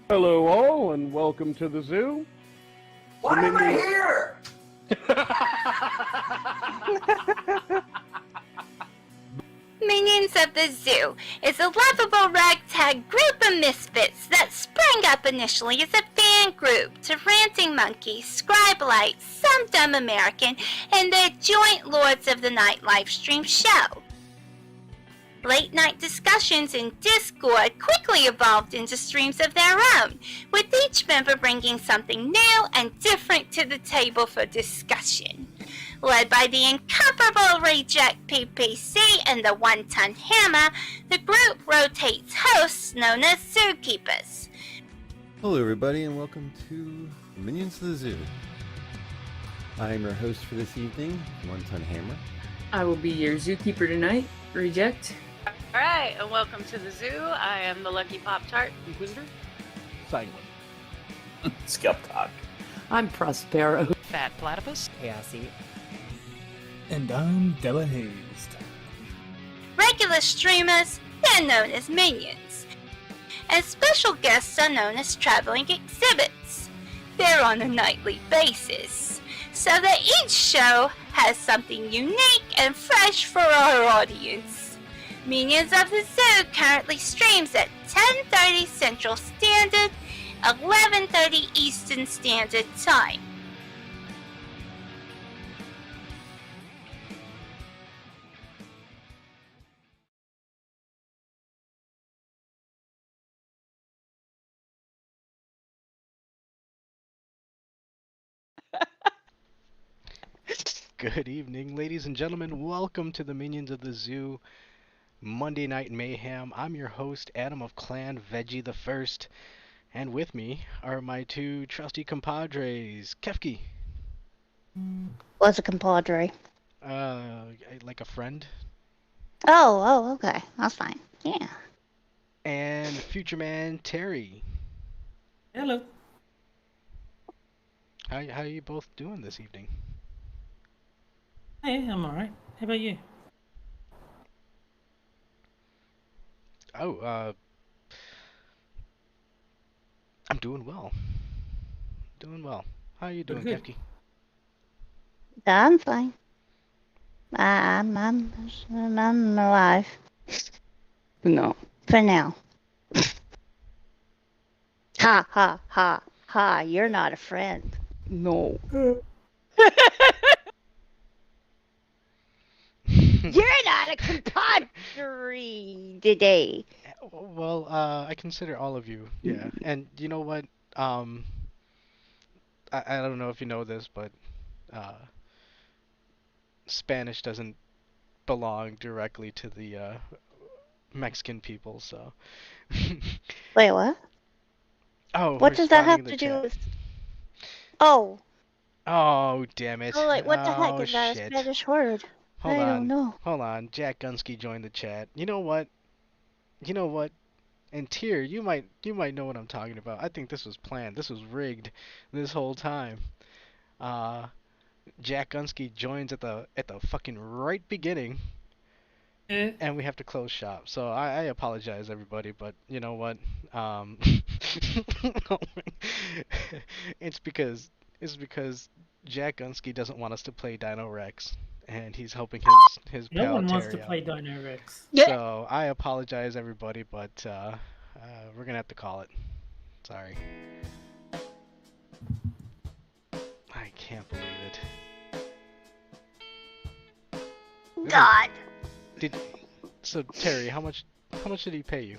Hello all, and welcome to the zoo. Why am I here? Minions of the Zoo is a lovable ragtag group of misfits that sprang up initially as a fan group to Ranting Monkey, Scribelite, Some Dumb American, and their joint Lords of the Night livestream show. Late night discussions in Discord quickly evolved into streams of their own, with each member bringing something new and different to the table for discussion. Led by the incomparable Reject PPC and the One-Ton Hammer, the group rotates hosts known as Zookeepers. Hello everybody and welcome to Minions of the Zoo. I am your host for this evening, One-Ton Hammer. I will be your zookeeper tonight, Reject. Alright, and welcome to the zoo. I am the Lucky Pop-Tart Inquisitor. Sanguine. Skep, Tock. I'm Prospero. Fat Platypus. Chaosy. And I'm Della Hazed. Regular streamers, they're known as minions. And special guests are known as traveling exhibits. They're on a nightly basis, so that each show has something unique and fresh for our audience. Minions of the Zoo currently streams at 10:30 Central Standard, 11:30 Eastern Standard Time. Good evening, ladies and gentlemen. Welcome to the Minions of the Zoo Monday Night Mayhem. I'm your host, Adam of Clan Veggie the First, and with me are my two trusty compadres, Kefki. What's a compadre? Like a friend. Oh, okay. That's fine. Yeah. And future man, Terry. Hello. How are you both doing this evening? Hey, I'm alright. How about you? Oh, I'm doing well. Doing well. How are you doing, Good. Kefki? I'm fine. I'm alive. No. For now. Ha, ha, ha, ha. You're not a friend. No. You're not a compadre today. Well, I consider all of you, yeah. And you know what? I don't know if you know this, but Spanish doesn't belong directly to the Mexican people, so. Wait, what? Oh, What does that have responding to in the do chat. with... Oh. Oh, damn it. Oh, like, what the heck? Oh, Is that a shit. Spanish word? Hold I on. don't know. Hold on. Jack Gunsky joined the chat. You know what? And Tyr, you might know what I'm talking about. I think this was planned. This was rigged this whole time. Jack Gunsky joins at the fucking right beginning, and we have to close shop. So I apologize, everybody, but you know what? It's because Jack Gunsky doesn't want us to play Dino Rex, and he's helping his No pal one wants Terry to out. play Dino Rex. So I apologize, everybody, but we're gonna have to call it. Sorry. I can't believe it. God. So Terry, how much did he pay you?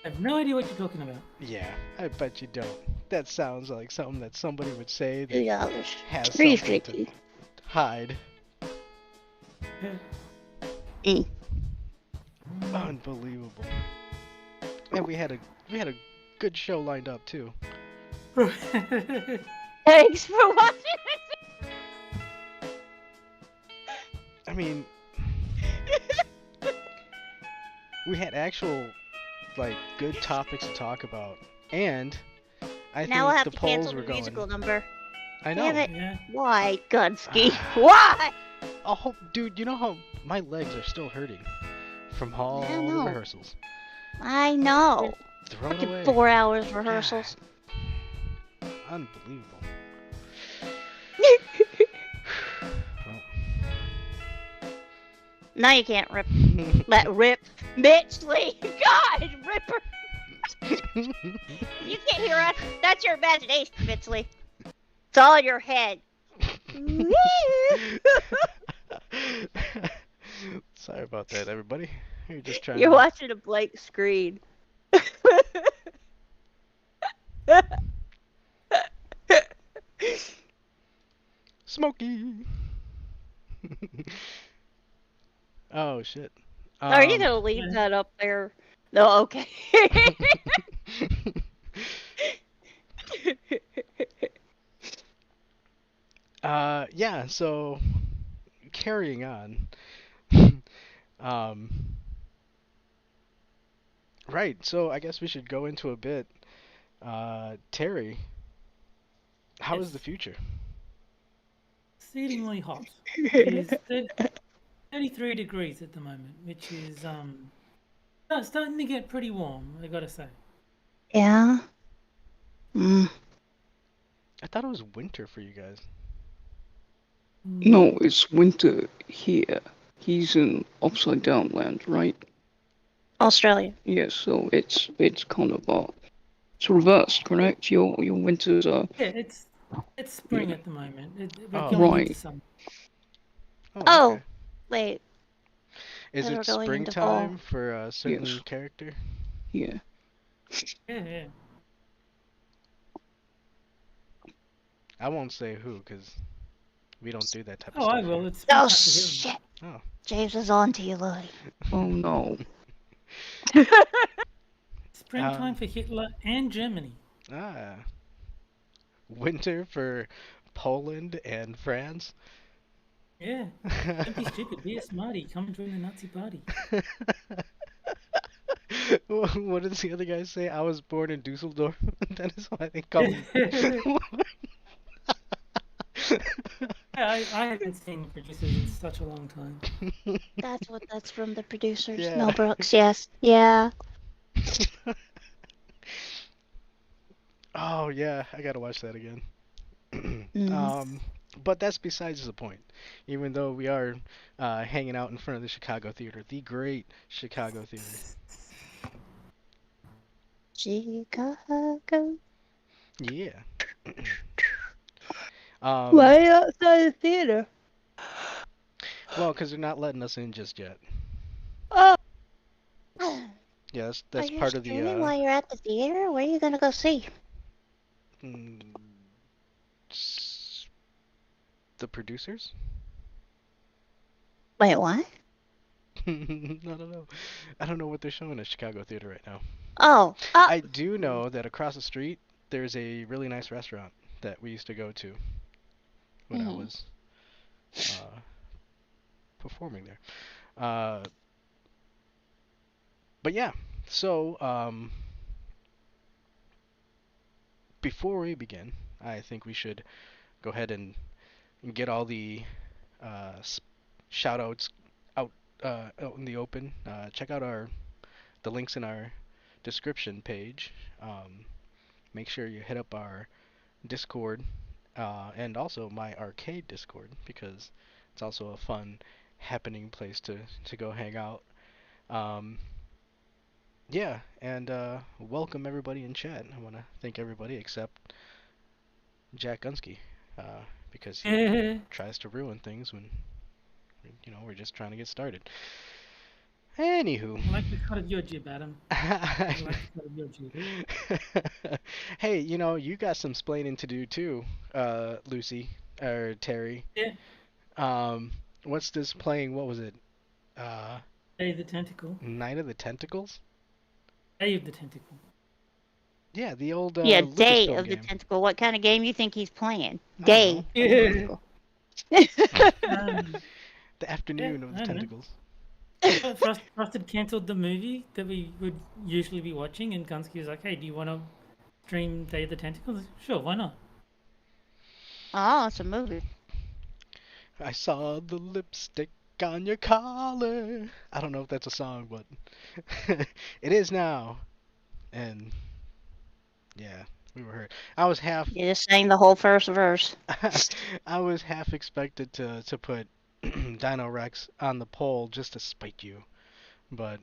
I have no idea what you're talking about. Yeah, I bet you don't. That sounds like something that somebody would say that $2. has something to $3.50. hide. Mm. Unbelievable. And we had a good show lined up too. Thanks for watching. I mean, we had actual like good topics to talk about, and I Now we'll think have the to polls cancel were the going. musical number. I know. Damn it. Yeah. Why, Gunsky? Why? Oh, dude, you know how my legs are still hurting from all I the know. rehearsals. I know. Throw it Fucking away. 4 hours rehearsals. God. Unbelievable. Well. Now you can't rip. Rip. Bitch, Lee. God, Ripper. You can't hear us. That's your imagination, Bitch, Lee. It's all in your head. Sorry about that, everybody. You're just trying You're to... watching a blank screen. Smokey! Oh, shit. Are you gonna leave that up there? No, okay. Yeah, so... Carrying on. Right, so I guess we should go into a bit. Terry, how is the future? Exceedingly hot. It is 33 degrees at the moment, which is starting to get pretty warm, I gotta say. Yeah. Mm. I thought it was winter for you guys. No, it's winter here. He's in upside down land, right? Australia. Yeah, so it's kind of it's reversed, correct? Your winters are Yeah, it's spring at the moment. We're Oh. going into Right. summer. Oh, Okay. wait. Is Then it we're going into springtime for a certain Yes. character? yeah. Yeah. I won't say who, because we don't do that type of Oh, stuff. I will. It's Oh, spring time shit. Oh. James is on to you, Louie. Oh no. for him. Springtime for Hitler and Germany. Ah. Winter for Poland and France? Yeah. Don't be stupid. Be a smarty. Come and join the Nazi party. What does the other guy say? I was born in Dusseldorf. That is why they call me. Yeah, I haven't seen producers in such a long time. That's from the producers. Yeah. Mel Brooks, yes. Yeah. Oh yeah, I gotta watch that again. Mm. But that's besides the point. Even though we are hanging out in front of the Chicago Theater, the great Chicago Theater. Chicago. Yeah. Why outside the theater? Well, because they're not letting us in just yet. Oh. Yeah, Are that's you part of the streaming while you're at the theater? Where are you gonna go see? mm, the producers. Wait, what? I don't know. I don't know what they're showing at Chicago Theater right now. Oh. I do know that across the street there's a really nice restaurant that we used to go to when I was performing there. But yeah, so before we begin, I think we should go ahead and get all the shout outs out in the open. Check out the links in our description page. Make sure you hit up our Discord and also my arcade Discord, because it's also a fun happening place to go hang out. Yeah, and welcome everybody in chat. I want to thank everybody except Jack Gunsky, because he tries to ruin things when we're just trying to get started. Anywho. I like the cut of your jib, Adam. I like the cut of your jib. Hey, you got some splaining to do too, Lucy or Terry. Yeah. What's this playing? What was it? Day of the Tentacle. Night of the Tentacles? Day of the Tentacle. Yeah, the old Day of Lucasfilm the game. Tentacle. What kind of game you think he's playing? I Day. Yeah. The afternoon of the I don't know. Tentacles. Frosted cancelled the movie that we would usually be watching, and Gunsky was like, "Hey, do you want to stream Day of the Tentacles?" Sure, why not? Oh, it's a movie. I saw the lipstick on your collar. I don't know if that's a song, but it is now. and yeah, we were hurt. I was half You just sang the whole first verse. I was half expected to put Dino Rex on the poll just to spite you, but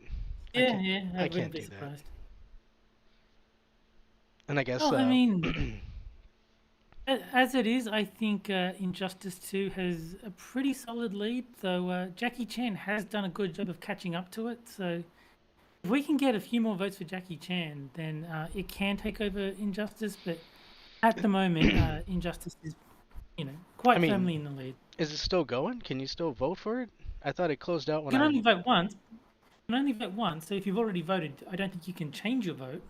Yeah, I I can't wouldn't be do that. surprised. And I guess Well, I mean, as it is, I think Injustice 2 has a pretty solid lead, though Jackie Chan has done a good job of catching up to it. So if we can get a few more votes for Jackie Chan, then it can take over Injustice. But at the moment, Injustice is, quite firmly in the lead. Is it still going? Can you still vote for it? I thought it closed out You when can I. only vote once. You can only vote once. So if you've already voted, I don't think you can change your vote.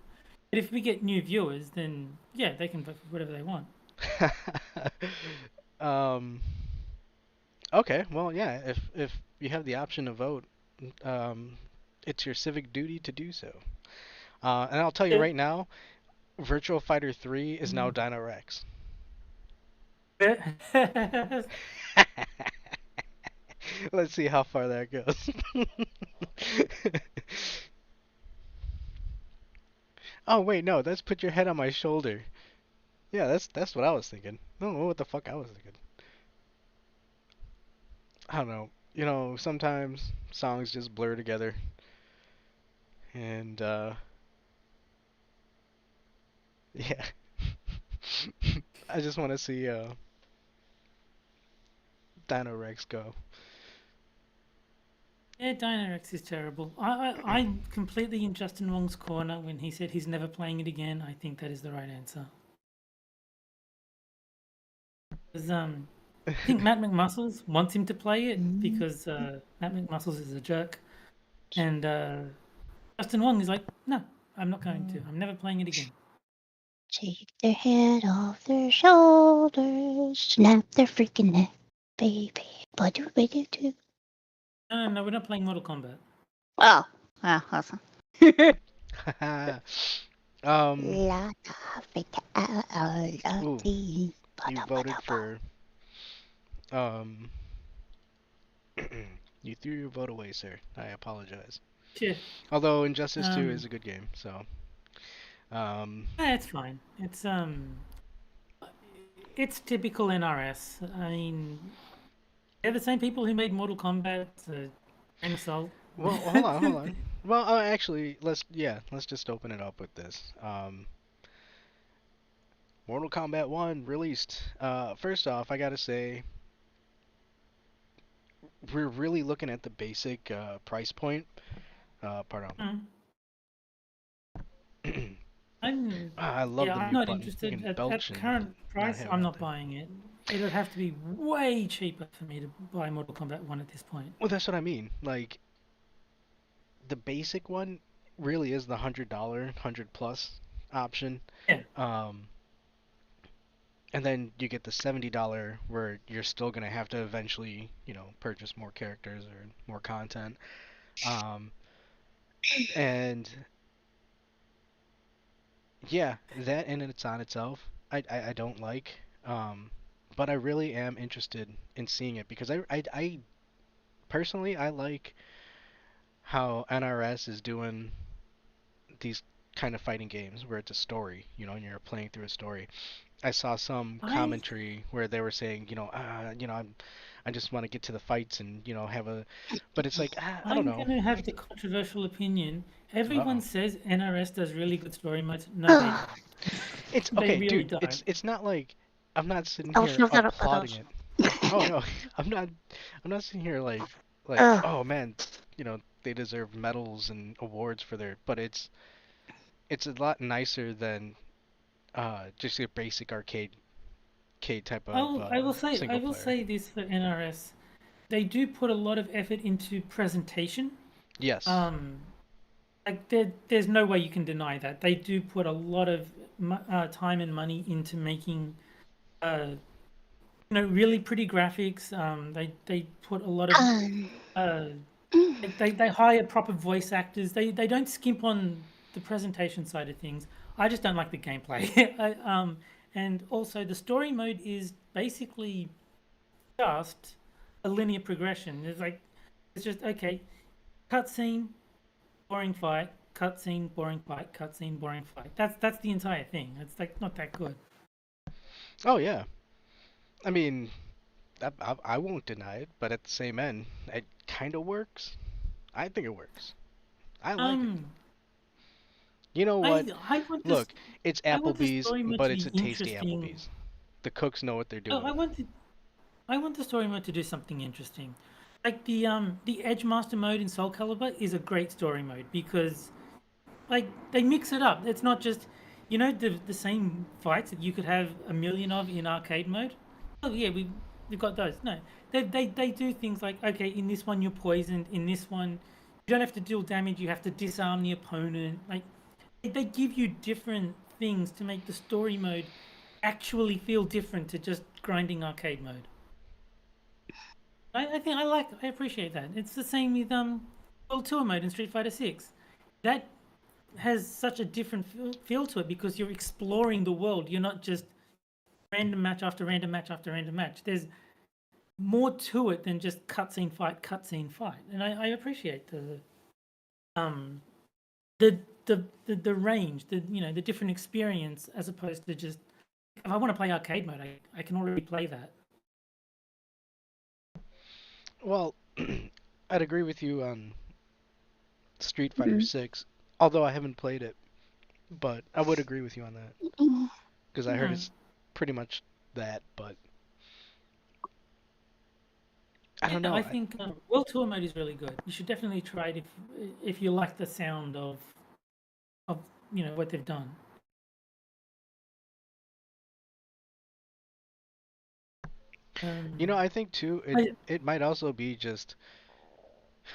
But if we get new viewers, then yeah, they can vote for whatever they want. Okay, well, yeah. If you have the option to vote, it's your civic duty to do so. And I'll tell you right now, Virtual Fighter 3 is now Dino Rex. Let's see how far that goes. Oh wait, no, that's put your head on my shoulder. Yeah, that's what I was thinking. I don't know what the fuck I was thinking. I don't know. You know, sometimes songs just blur together. And yeah. I just want to see Dino Rex go. Yeah, Dynarex is terrible. I'm completely in Justin Wong's corner when he said he's never playing it again. I think that is the right answer. 'Cause, I think Matt McMuscles wants him to play it because Matt McMuscles is a jerk. And Justin Wong is like, no, I'm not going to. I'm never playing it again. Take their head off their shoulders, snap their freaking neck, baby. Ba-do-ba-do-do. No, we're not playing Mortal Kombat. Oh, awesome. Ooh, you voted for you threw your vote away, sir. I apologize. Yeah. Although Injustice 2 is a good game, so yeah, it's fine. It's typical NRS. I mean, they're the same people who made Mortal Kombat, TerrysALT. Well, hold on. Well, actually, let's just open it up with this. Mortal Kombat 1 released. First off, I gotta say, we're really looking at the basic price point. Pardon. I love the I'm mute not button. interested at current price. I'm not buying it. It would have to be way cheaper for me to buy Mortal Kombat 1 at this point. Well, that's what I mean. Like, the basic one really is the $100, 100+ option. Yeah. And then you get the $70 where you're still gonna have to eventually, purchase more characters or more content. And yeah, that in its on itself, I don't like. But I really am interested in seeing it because I personally I like how NRS is doing these kind of fighting games where it's a story, and you're playing through a story. I saw some commentary where they were saying, I just want to get to the fights and have a, but it's like I don't know. I'm gonna have the controversial opinion. Everyone says NRS does really good story modes. No, they don't. It's They okay, really dude. don't. It's not like I'm not sitting here applauding it. Oh no, I'm not sitting here like oh man, they deserve medals and awards for their, but it's a lot nicer than just your basic arcade type of I will single player. say this for NRS. They do put a lot of effort into presentation. Yes. Like there's no way you can deny that. They do put a lot of time and money into making really pretty graphics. They put a lot of they hire proper voice actors. They don't skimp on the presentation side of things. I just don't like the gameplay. And also the story mode is basically just a linear progression. It's just okay, cutscene, boring fight, cutscene, boring fight, cutscene, boring fight. That's the entire thing. It's like not that good. Oh yeah. I mean, I won't deny it, but at the same end, it kind of works. I think it works. I like it. You know what? I want this. Look, it's I want the Applebee's, story mode but to it's be a tasty interesting. Applebee's. The cooks know what they're Oh, doing. I want the story mode to do something interesting. Like the Edgemaster mode in Soul Calibur is a great story mode because like they mix it up. It's not just the same fights that you could have a million of in arcade mode. Oh yeah, we've got those. No, they do things like, okay, in this one you're poisoned. In this one you don't have to deal damage. You have to disarm the opponent. Like they give you different things to make the story mode actually feel different to just grinding arcade mode. I appreciate that. It's the same with World Tour mode in Street Fighter 6. That has such a different feel to it because you're exploring the world. You're not just random match after random match after random match. There's more to it than just cutscene fight, and I appreciate the range, the different experience as opposed to just if I want to play arcade mode, I can already play that. Well, I'd agree with you on Street Fighter 6, although I haven't played it, but I would agree with you on that because I heard it's pretty much that, but I don't know. I think World Tour mode is really good. You should definitely try it if you like the sound of what they've done. I think too it might also be just,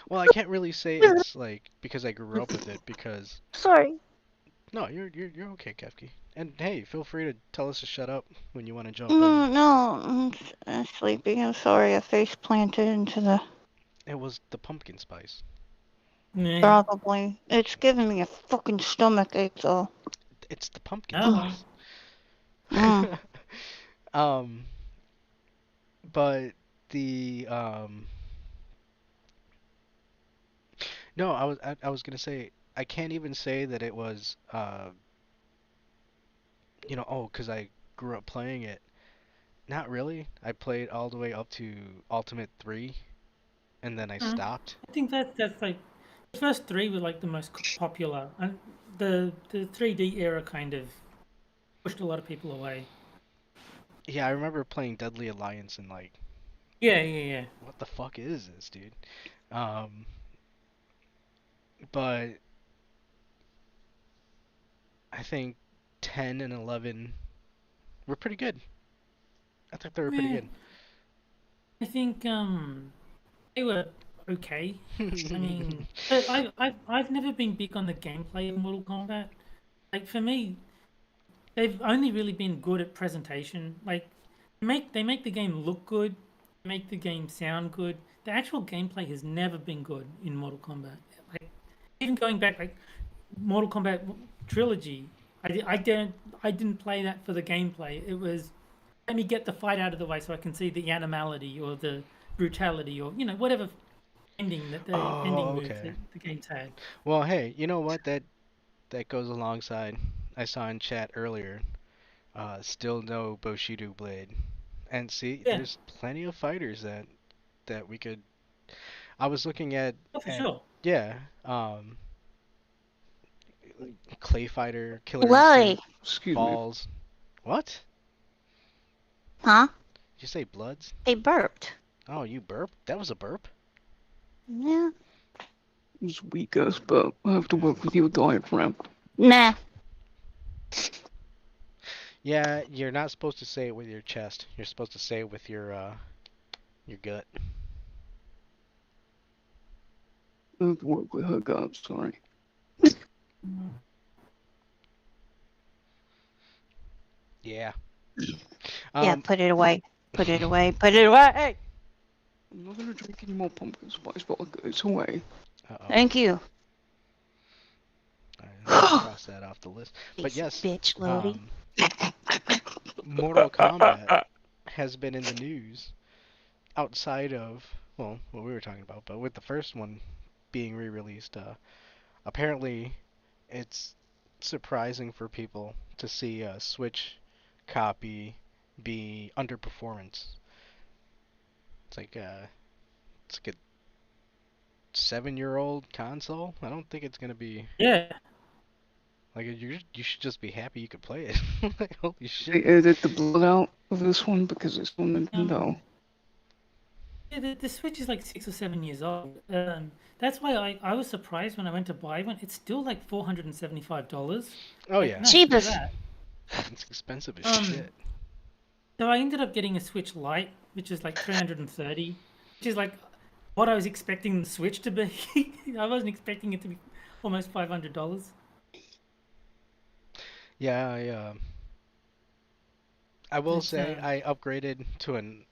well, I can't really say it's like because I grew up with it because Sorry. no, you're okay, Kefki. And hey, feel free to tell us to shut up when you want to jump No, in. no, I'm sleepy. I'm sorry. I face planted into the. It was the pumpkin spice. Yeah. Probably. It's giving me a fucking stomach ache, though. It's the pumpkin Oh. spice. But the no, I was gonna say I can't even say that it was because I grew up playing it. Not really. I played all the way up to Ultimate 3, and then I stopped. I think that's like the first three were like the most popular, and the 3D era kind of pushed a lot of people away. Yeah, I remember playing Deadly Alliance and like, Yeah. what the fuck is this, dude? But I think 10 and 11 were pretty good. I thought they were pretty good. I think they were okay. I mean, but I've never been big on the gameplay of Mortal Kombat. Like for me, they've only really been good at presentation. Like they make the game look good, make the game sound good. The actual gameplay has never been good in Mortal Kombat. Like even going back, like Mortal Kombat trilogy, I didn't play that for the gameplay. It was let me get the fight out of the way so I can see the animality or the brutality or whatever ending that the ending moves that the game's had. Well, hey, you know what? That goes alongside. I saw in chat earlier. Still no Bushido blade, and see, there's plenty of fighters that we could. I was looking at. Oh, for sure. Yeah. Clay fighter, killer Why? Excuse balls. What? Huh? Did you say bloods? They burped. Oh, you burp? That was a burp? Yeah. It's weak ass, but I have to work with your diaphragm. Nah. Yeah, you're not supposed to say it with your chest. You're supposed to say it with your gut. I have to work with her gut, sorry. Yeah. Yeah, put it away. Put it away. Put it away. I'm not gonna drink any more pumpkin spice, but it's away. Thank you. Alright, cross that off the list. But yes, Bitch, Lodi. Mortal Kombat has been in the news outside of, well, what we were talking about, but with the first one being re-released, apparently it's surprising for people to see a Switch copy be underperformance. It's like a 7-year-old console. I don't think it's gonna be Yeah. like you should just be happy you could play it. Like, holy They shit. edit the blood out of this one because it's on Nintendo. Yeah, the Switch is like 6 or 7 years old. That's why I was surprised when I went to buy one. It's still like $475. Oh Like, yeah, no, Cheap screw as- that. it's expensive as shit. So I ended up getting a Switch Lite, which is like 330, which is like what I was expecting the Switch to be. I wasn't expecting it to be almost $500. Yeah, I will It's, say I upgraded to an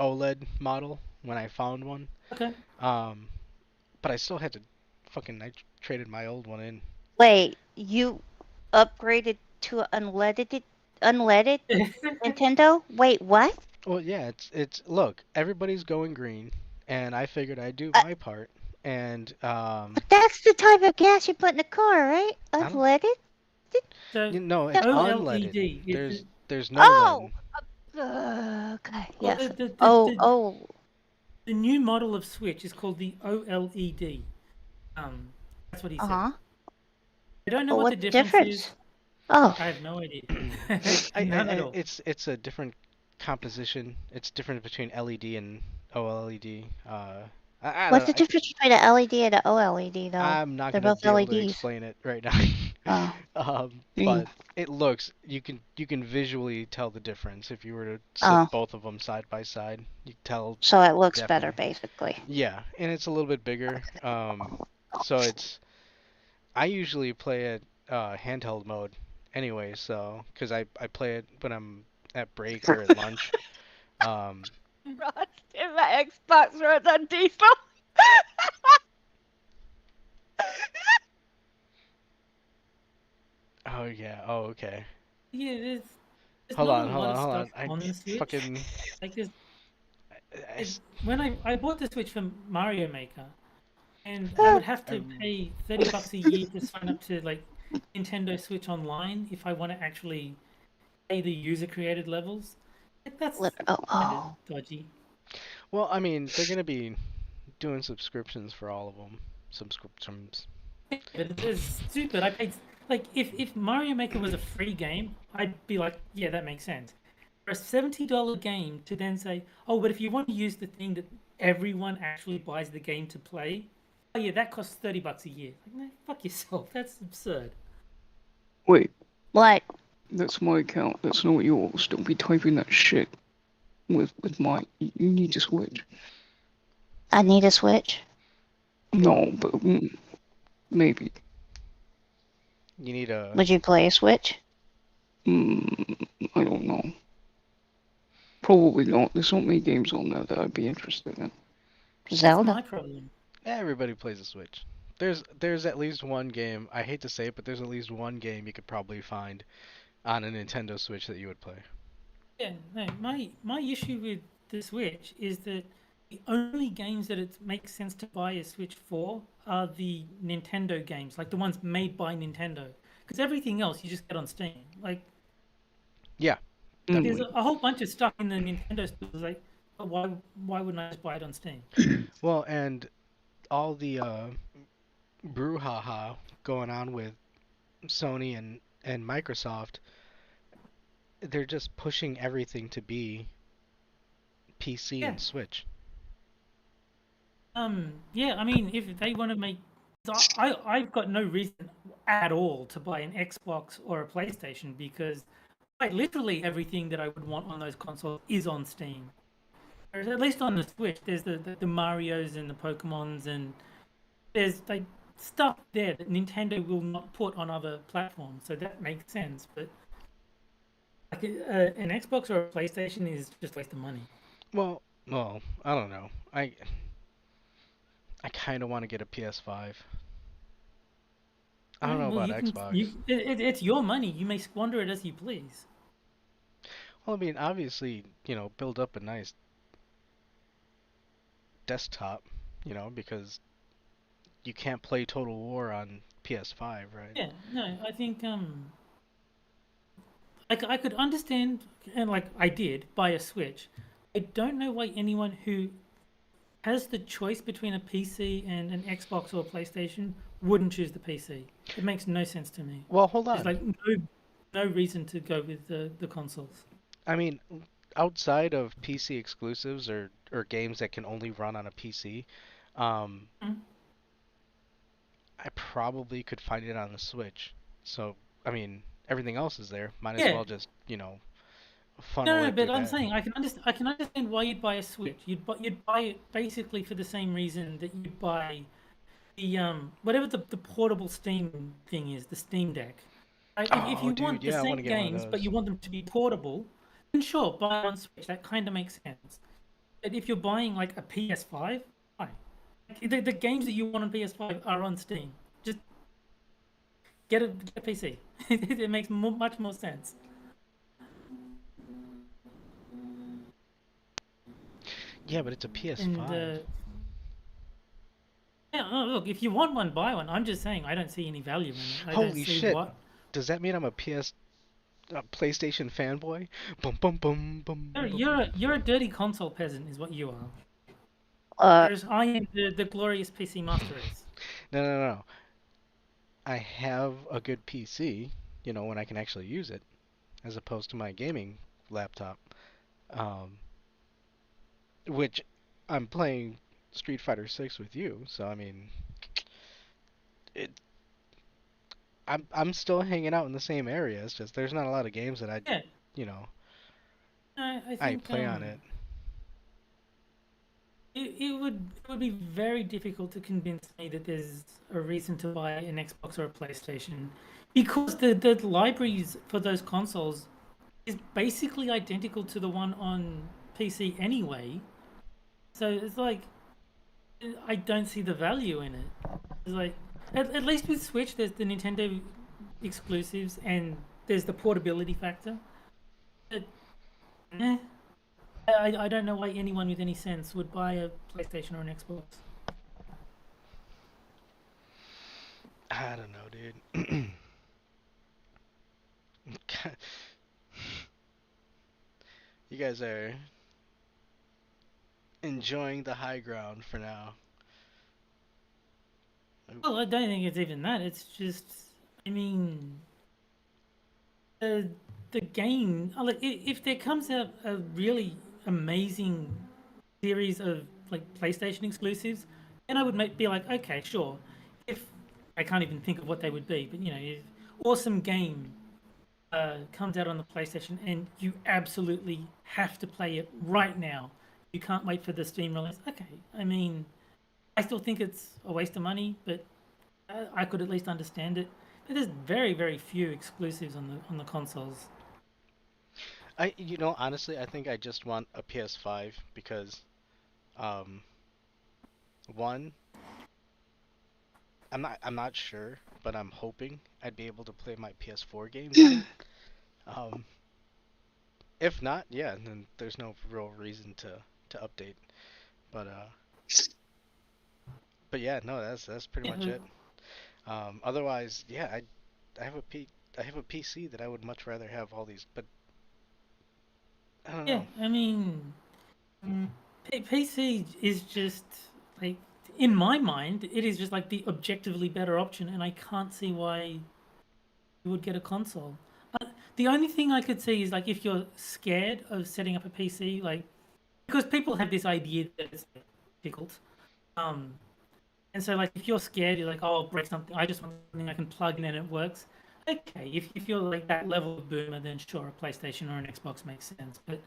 OLED model when I found one. Okay. But I still had to I traded my old one in. Wait, you upgraded to unleaded Nintendo? Wait, what? Well, yeah, it's look, everybody's going green, and I figured I'd do Uh, my part, and That's the type of gas you put in a car, right? I don't- Unleaded? So no, it's OLED unleaded. is There's no Oh! lead. Okay, well, yes. the Oh, the new model of Switch is called the OLED. That's what he said. uh-huh. I don't know But what the what's the difference is. difference? Oh, I have no idea. I, None at all. it's a different composition. It's different between LED and OLED. I what's don't the know. difference between an LED and an OLED, though? I'm not They're gonna both be able to LEDs. explain it right Oh. now. But it looks you can visually tell the difference if you were to sit Oh. both of them side by side. You can tell. So it looks better, Definitely. basically. Yeah, and it's a little bit bigger. So I usually play it handheld mode anyway, so because I play it when I'm at break or at lunch. Um, In my Xbox runs on default. oh yeah. Oh okay. Yeah, there's Hold not on, a hold lot on, of hold stuff on. on the Switch. Fucking. Like there's, I s- when I bought the Switch for Mario Maker, and I would have to pay $30 a year to sign up to like Nintendo Switch Online if I want to actually play the user created levels. Like, that's Oh, kind oh. of dodgy. Well, I mean, they're gonna be doing subscriptions for all of them. Subscriptions. But it's stupid. I paid like if Mario Maker was a free game, I'd be like, yeah, that makes sense. For a $70 game to then say, oh, but if you want to use the thing that everyone actually buys the game to play, oh yeah, that costs $30 a year. Like, no, fuck yourself. That's absurd. Wait, What? that's my account. That's not yours. Don't be typing that shit with my. You need to switch. I need a Switch. No, but maybe. You need a. Would you play a Switch? I don't know. Probably not. There's not many games on there that I'd be interested in. That's Zelda. my problem. Everybody plays a Switch. There's at least one game. I hate to say it, but there's at least one game you could probably find on a Nintendo Switch that you would play. Yeah, no, my issue with the Switch is that the only games that it makes sense to buy a Switch for are the Nintendo games, like the ones made by Nintendo. Because everything else you just get on Steam. Like, Yeah. there's a whole bunch of stuff in the Nintendo stores. Like, oh, why wouldn't I just buy it on Steam? Well, and all the brouhaha going on with Sony and Microsoft, they're just pushing everything to be PC Yeah. and Switch. Yeah, I mean, if they want to make, I've got no reason at all to buy an Xbox or a PlayStation because like literally everything that I would want on those consoles is on Steam. Whereas at least on the Switch, there's the Marios and the Pokemons and there's like stuff there that Nintendo will not put on other platforms, so that makes sense. But like an Xbox or a PlayStation is just waste of money. Well, I don't know. I kind of want to get a PS5. I don't know Well, about Xbox. It's your money. You may squander it as you please. Well, I mean, obviously, build up a nice desktop, because you can't play Total War on PS5, right? Yeah, no, I think like I could understand, and like I did buy a Switch. I don't know why anyone who has the choice between a PC and an Xbox or a PlayStation wouldn't choose the PC. It makes no sense to me. Well, hold There's on. like no reason to go with the consoles. I mean, outside of PC exclusives or games that can only run on a PC, um, I probably could find it on the Switch. So, I mean, everything else is there. Might as Yeah. well just, funnel No, it but through I'm that. saying I can understand why you'd buy a Switch. You'd buy it basically for the same reason that you'd buy the whatever the portable Steam thing is, the Steam Deck. If Oh, you dude, want the yeah, I want same to get one of games but those. you want them to be portable, then sure, buy one Switch. That kind of makes sense. But if you're buying like a PS5, fine. Like, the games that you want on PS5 are on Steam. Just get a PC. It makes much more sense. Yeah, but it's a PS5. And yeah, oh, look, if you want one, buy one. I'm just saying I don't see any value in it. I don't Holy see shit! what. Does that mean I'm a PlayStation fanboy? Bum bum bum bum. You're a dirty console peasant, is what you are. Uh, Whereas I am the glorious PC master race. No. I have a good PC, when I can actually use it, as opposed to my gaming laptop, which I'm playing Street Fighter 6 with you. So I mean, it. I'm still hanging out in the same area. It's just there's not a lot of games that Yeah, I I think play on it. it would be very difficult to convince me that there's a reason to buy an Xbox or a PlayStation, because the libraries for those consoles is basically identical to the one on PC anyway. So it's like I don't see the value in it. It's like at least with Switch, there's the Nintendo exclusives and there's the portability factor. But, I don't know why anyone with any sense would buy a PlayStation or an Xbox. I don't know, dude. You guys are enjoying the high ground for now. Well, I don't think it's even that. It's just, I mean, the game. Like, if there comes out a really amazing series of like PlayStation exclusives, then I would be like, okay, sure. If I can't even think of what they would be, but if awesome game comes out on the PlayStation and you absolutely have to play it right now, you can't wait for the Steam release. Okay, I mean, I still think it's a waste of money, but I could at least understand it. But there's very, very few exclusives on the consoles. Honestly, I think I just want a PS5 because, one, I'm not sure, but I'm hoping I'd be able to play my PS4 games on it. If not, yeah, then there's no real reason to update. But yeah, no, that's pretty much it. Otherwise, yeah, I have a PC that I would much rather have all these, but I don't know. I mean, PC is just like, in my mind, it is just like the objectively better option, and I can't see why you would get a console. The only thing I could see is like if you're scared of setting up a PC, like because people have this idea that it's difficult, and so like if you're scared, you're like, oh, I'll break something. I just want something I can plug in and it works. Okay, if you're like that level of boomer, then sure, a PlayStation or an Xbox makes sense. But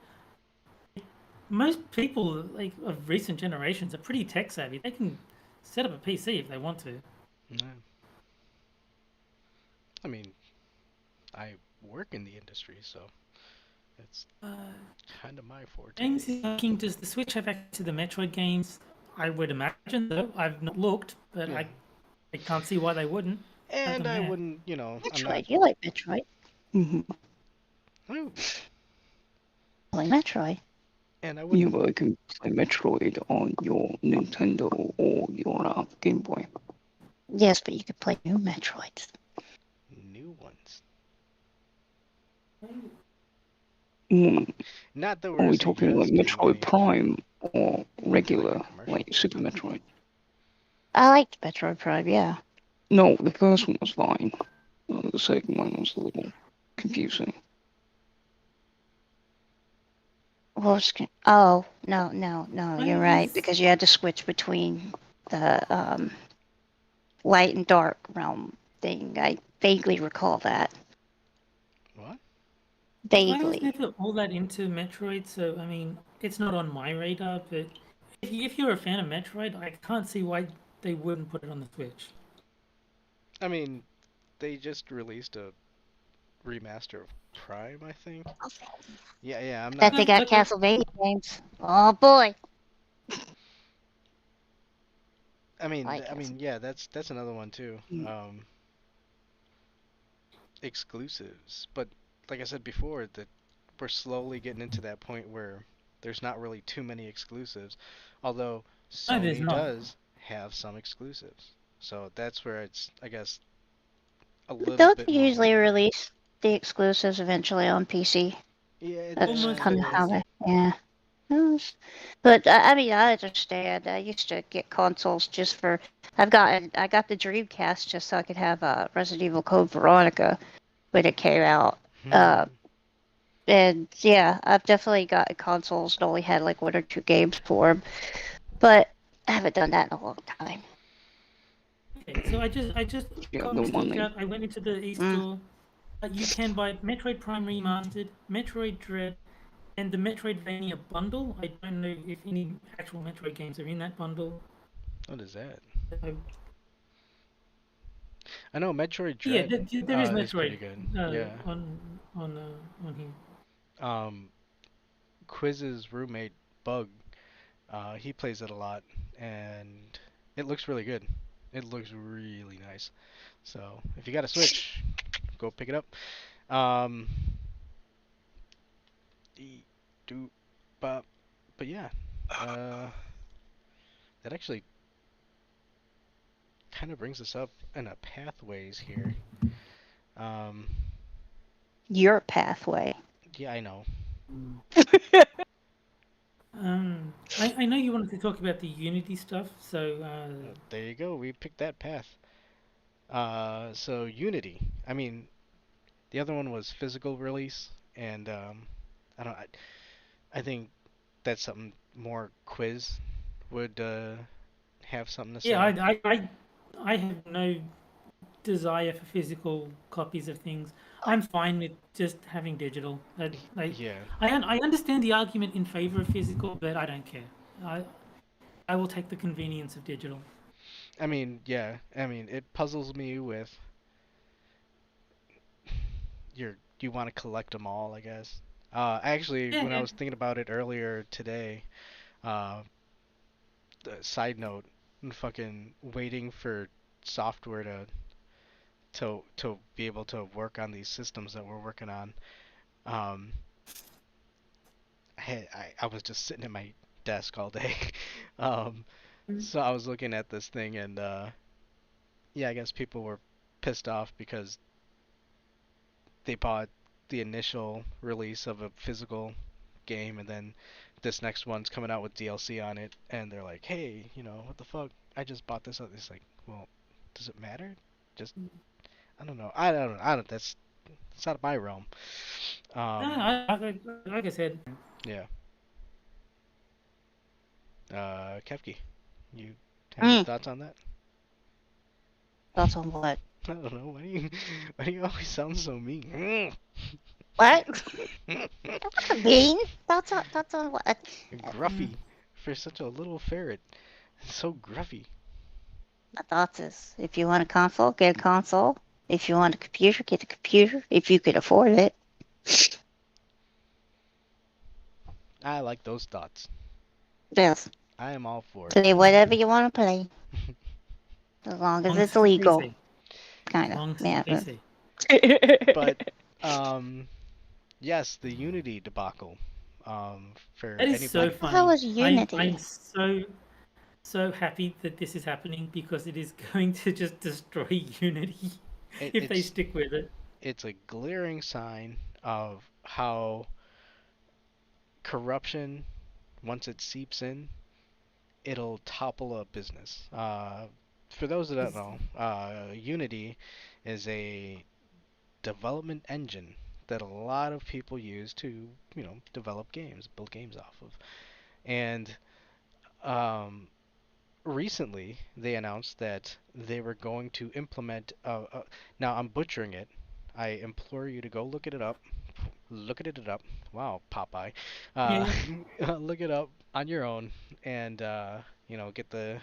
most people like of recent generations are pretty tech savvy. They can set up a PC if they want to. Yeah. I mean, I work in the industry, so it's kind of my forte. Games is looking, does the Switch have access to the Metroid games? I would imagine so. I've not looked, but Yeah. I can't see why they wouldn't. And I there. wouldn't, Metroid. You like Metroid? Mm-hmm. I I like Metroid. and I You wouldn't. can play Metroid on your Nintendo or your Game Boy. Yes, but you could play new Metroids. New ones. Not that Are we're we talking like Metroid Prime or regular, like Super Metroid? I liked Metroid Prime, yeah. No, the first one was fine. The second one was a little confusing. Oh, no, you're right, because you had to switch between the light and dark realm thing. I vaguely recall that. What? I was Vaguely. never all that into Metroid, so I mean, it's not on my radar. But if you're a fan of Metroid, I can't see why they wouldn't put it on the Switch. I mean, they just released a remaster of Prime, I think. Yeah, I'm not. That they got Castlevania games. Oh boy. I mean, yeah, that's another one too. Exclusives, but like I said before, that we're slowly getting into that point where there's not really too many exclusives, although No, there's Sony not. does have some exclusives. So that's where it's, I guess, a little Don't bit they more. usually release the exclusives eventually on PC? Yeah, That's Almost kind of how always. they, yeah. But I mean, I understand. I used to get consoles just for. I got the Dreamcast just so I could have Resident Evil Code Veronica when it came out. And yeah, I've definitely got consoles that only had like 1 or 2 games for them, but I haven't done that in a long time. Okay, so I just Yeah, got the this one looked they- out. I went into the e-store. You can buy Metroid Prime Remastered, Metroid Dread, and the Metroidvania bundle. I don't know if any actual Metroid games are in that bundle. What is that? So, I know Metroid yeah, Dread there is is pretty Metroid good. Yeah. on here. Quiz's roommate Bug, he plays it a lot, and it looks really good. It looks really nice. So if you got a Switch, go pick it up. But yeah, that actually kind of brings us up in a pathways here. Your pathway. Yeah, I know. I know you wanted to talk about the Unity stuff, so There you go. We picked that path. So Unity. I mean, the other one was physical release, and I don't. I think that's something more Quiz would have something to say. yeah, I have no desire for physical copies of things. I'm fine with just having digital. Yeah. I understand the argument in favor of physical, but I don't care. I will take the convenience of digital. I mean, yeah. I mean, it puzzles me with you want to collect them all, I guess. Actually, when I was thinking about it earlier today, side note, I'm fucking waiting for software to be able to work on these systems that we're working on. I was just sitting at my desk all day. So I was looking at this thing, and yeah, I guess people were pissed off because they bought the initial release of a physical game, and then this next one's coming out with DLC on it, and they're like, hey, what the fuck? I just bought this. It's like, well, does it matter? Just, I don't know. I don't. That's it's out of my realm. Like I said. Yeah. Kefki, you have any thoughts on that? Thoughts on what? I don't know. Why do you always sound so mean? What? Mean? Thoughts on what? Gruffy for such a little ferret. So gruffy. My thoughts is, if you want a console, get a console. If you want a computer, get a computer. If you can afford it. I like those thoughts. Yes. I am all for it. Play whatever you want to play. As long as it's legal. Kind of. Yeah. But, yes, the Unity debacle. For that is anybody. so funny. How was Unity? I'm so so happy that this is happening because it is going to just destroy Unity if they stick with it. It's a glaring sign of how corruption, once it seeps in, it'll topple a business. For those that don't know, Unity is a development engine that a lot of people use to, develop games, build games off of. And recently, they announced that they were going to implement. Now, I'm butchering it. I implore you to go look it up. Look it up. Wow, Popeye. Look it up on your own and get the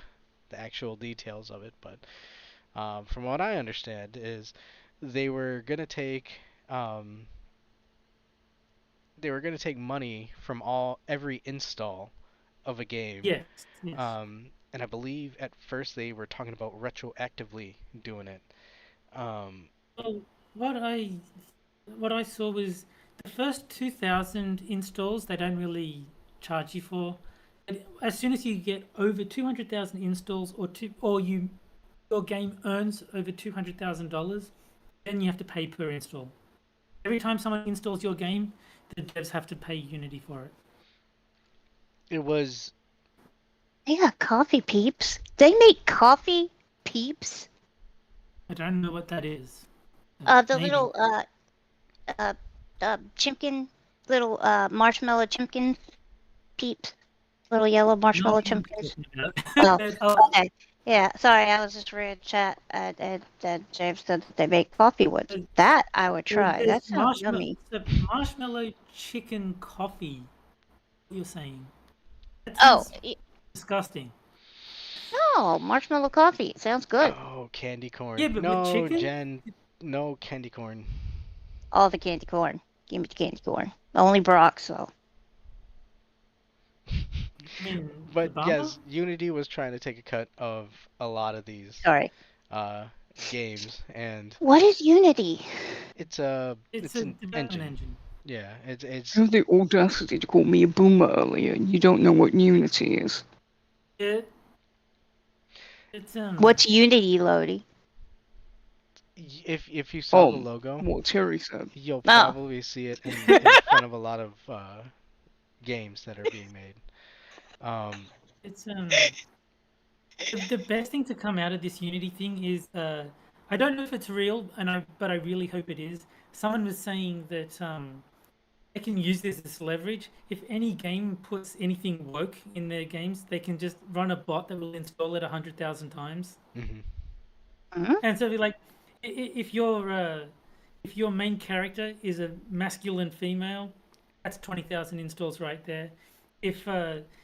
actual details of it. But from what I understand is they were gonna take money from every install of a game. Yes. And I believe at first they were talking about retroactively doing it. Well, what I saw was the first 2,000 installs they don't really charge you for. But as soon as you get over 200,000 installs, your game earns over $200,000, then you have to pay per install. Every time someone installs your game, the devs have to pay Unity for it. It was. They got coffee peeps. They make coffee peeps. I don't know what that is. The Maybe. little chimkin, little marshmallow chimkin peeps, little yellow marshmallow chimkins. Oh, okay. Yeah, sorry, I was just reading chat and James said that they make coffee ones. That I would try. That sounds yummy. The marshmallow chicken coffee. You're saying? Disgusting. No, marshmallow coffee. Sounds good. Oh, candy corn. Yeah, but no, with chicken? Jen. No candy corn. All the candy corn. Give me the candy corn. Only Brock's though. But yes, Unity was trying to take a cut of a lot of these games, and what is Unity? It's an development engine. Yeah, it's. You have the audacity to call me a boomer earlier, and you don't know what Unity is. Yeah. It's What's Unity, Lodi? If you saw the logo, what Terry said, you'll probably see it in front of a lot of games that are being made. It's the best thing to come out of this Unity thing is I don't know if it's real, but I really hope it is. Someone was saying that they can use this as leverage. If any game puts anything woke in their games, they can just run a bot that will install it 100,000 times. Mm-hmm. And so, like, if your main character is a masculine female, that's 20,000 installs right there. If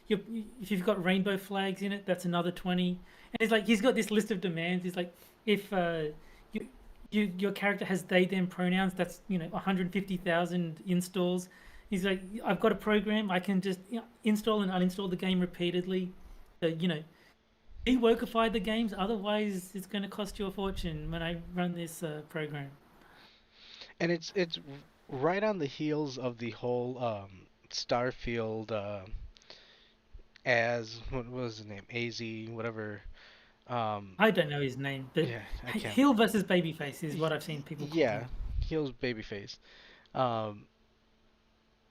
you've got rainbow flags in it, that's another 20. And it's like he's got this list of demands. It's like if your character has they them pronouns, that's 150,000 installs. He's like, I've got a program, I can just install and uninstall the game repeatedly. So de-wokeify the games, otherwise it's going to cost you a fortune when I run this program. And it's right on the heels of the whole Starfield what was his name? AZ, whatever. I don't know his name, but yeah, I can't. Heel versus Babyface is what I've seen people call him. Heel's Babyface.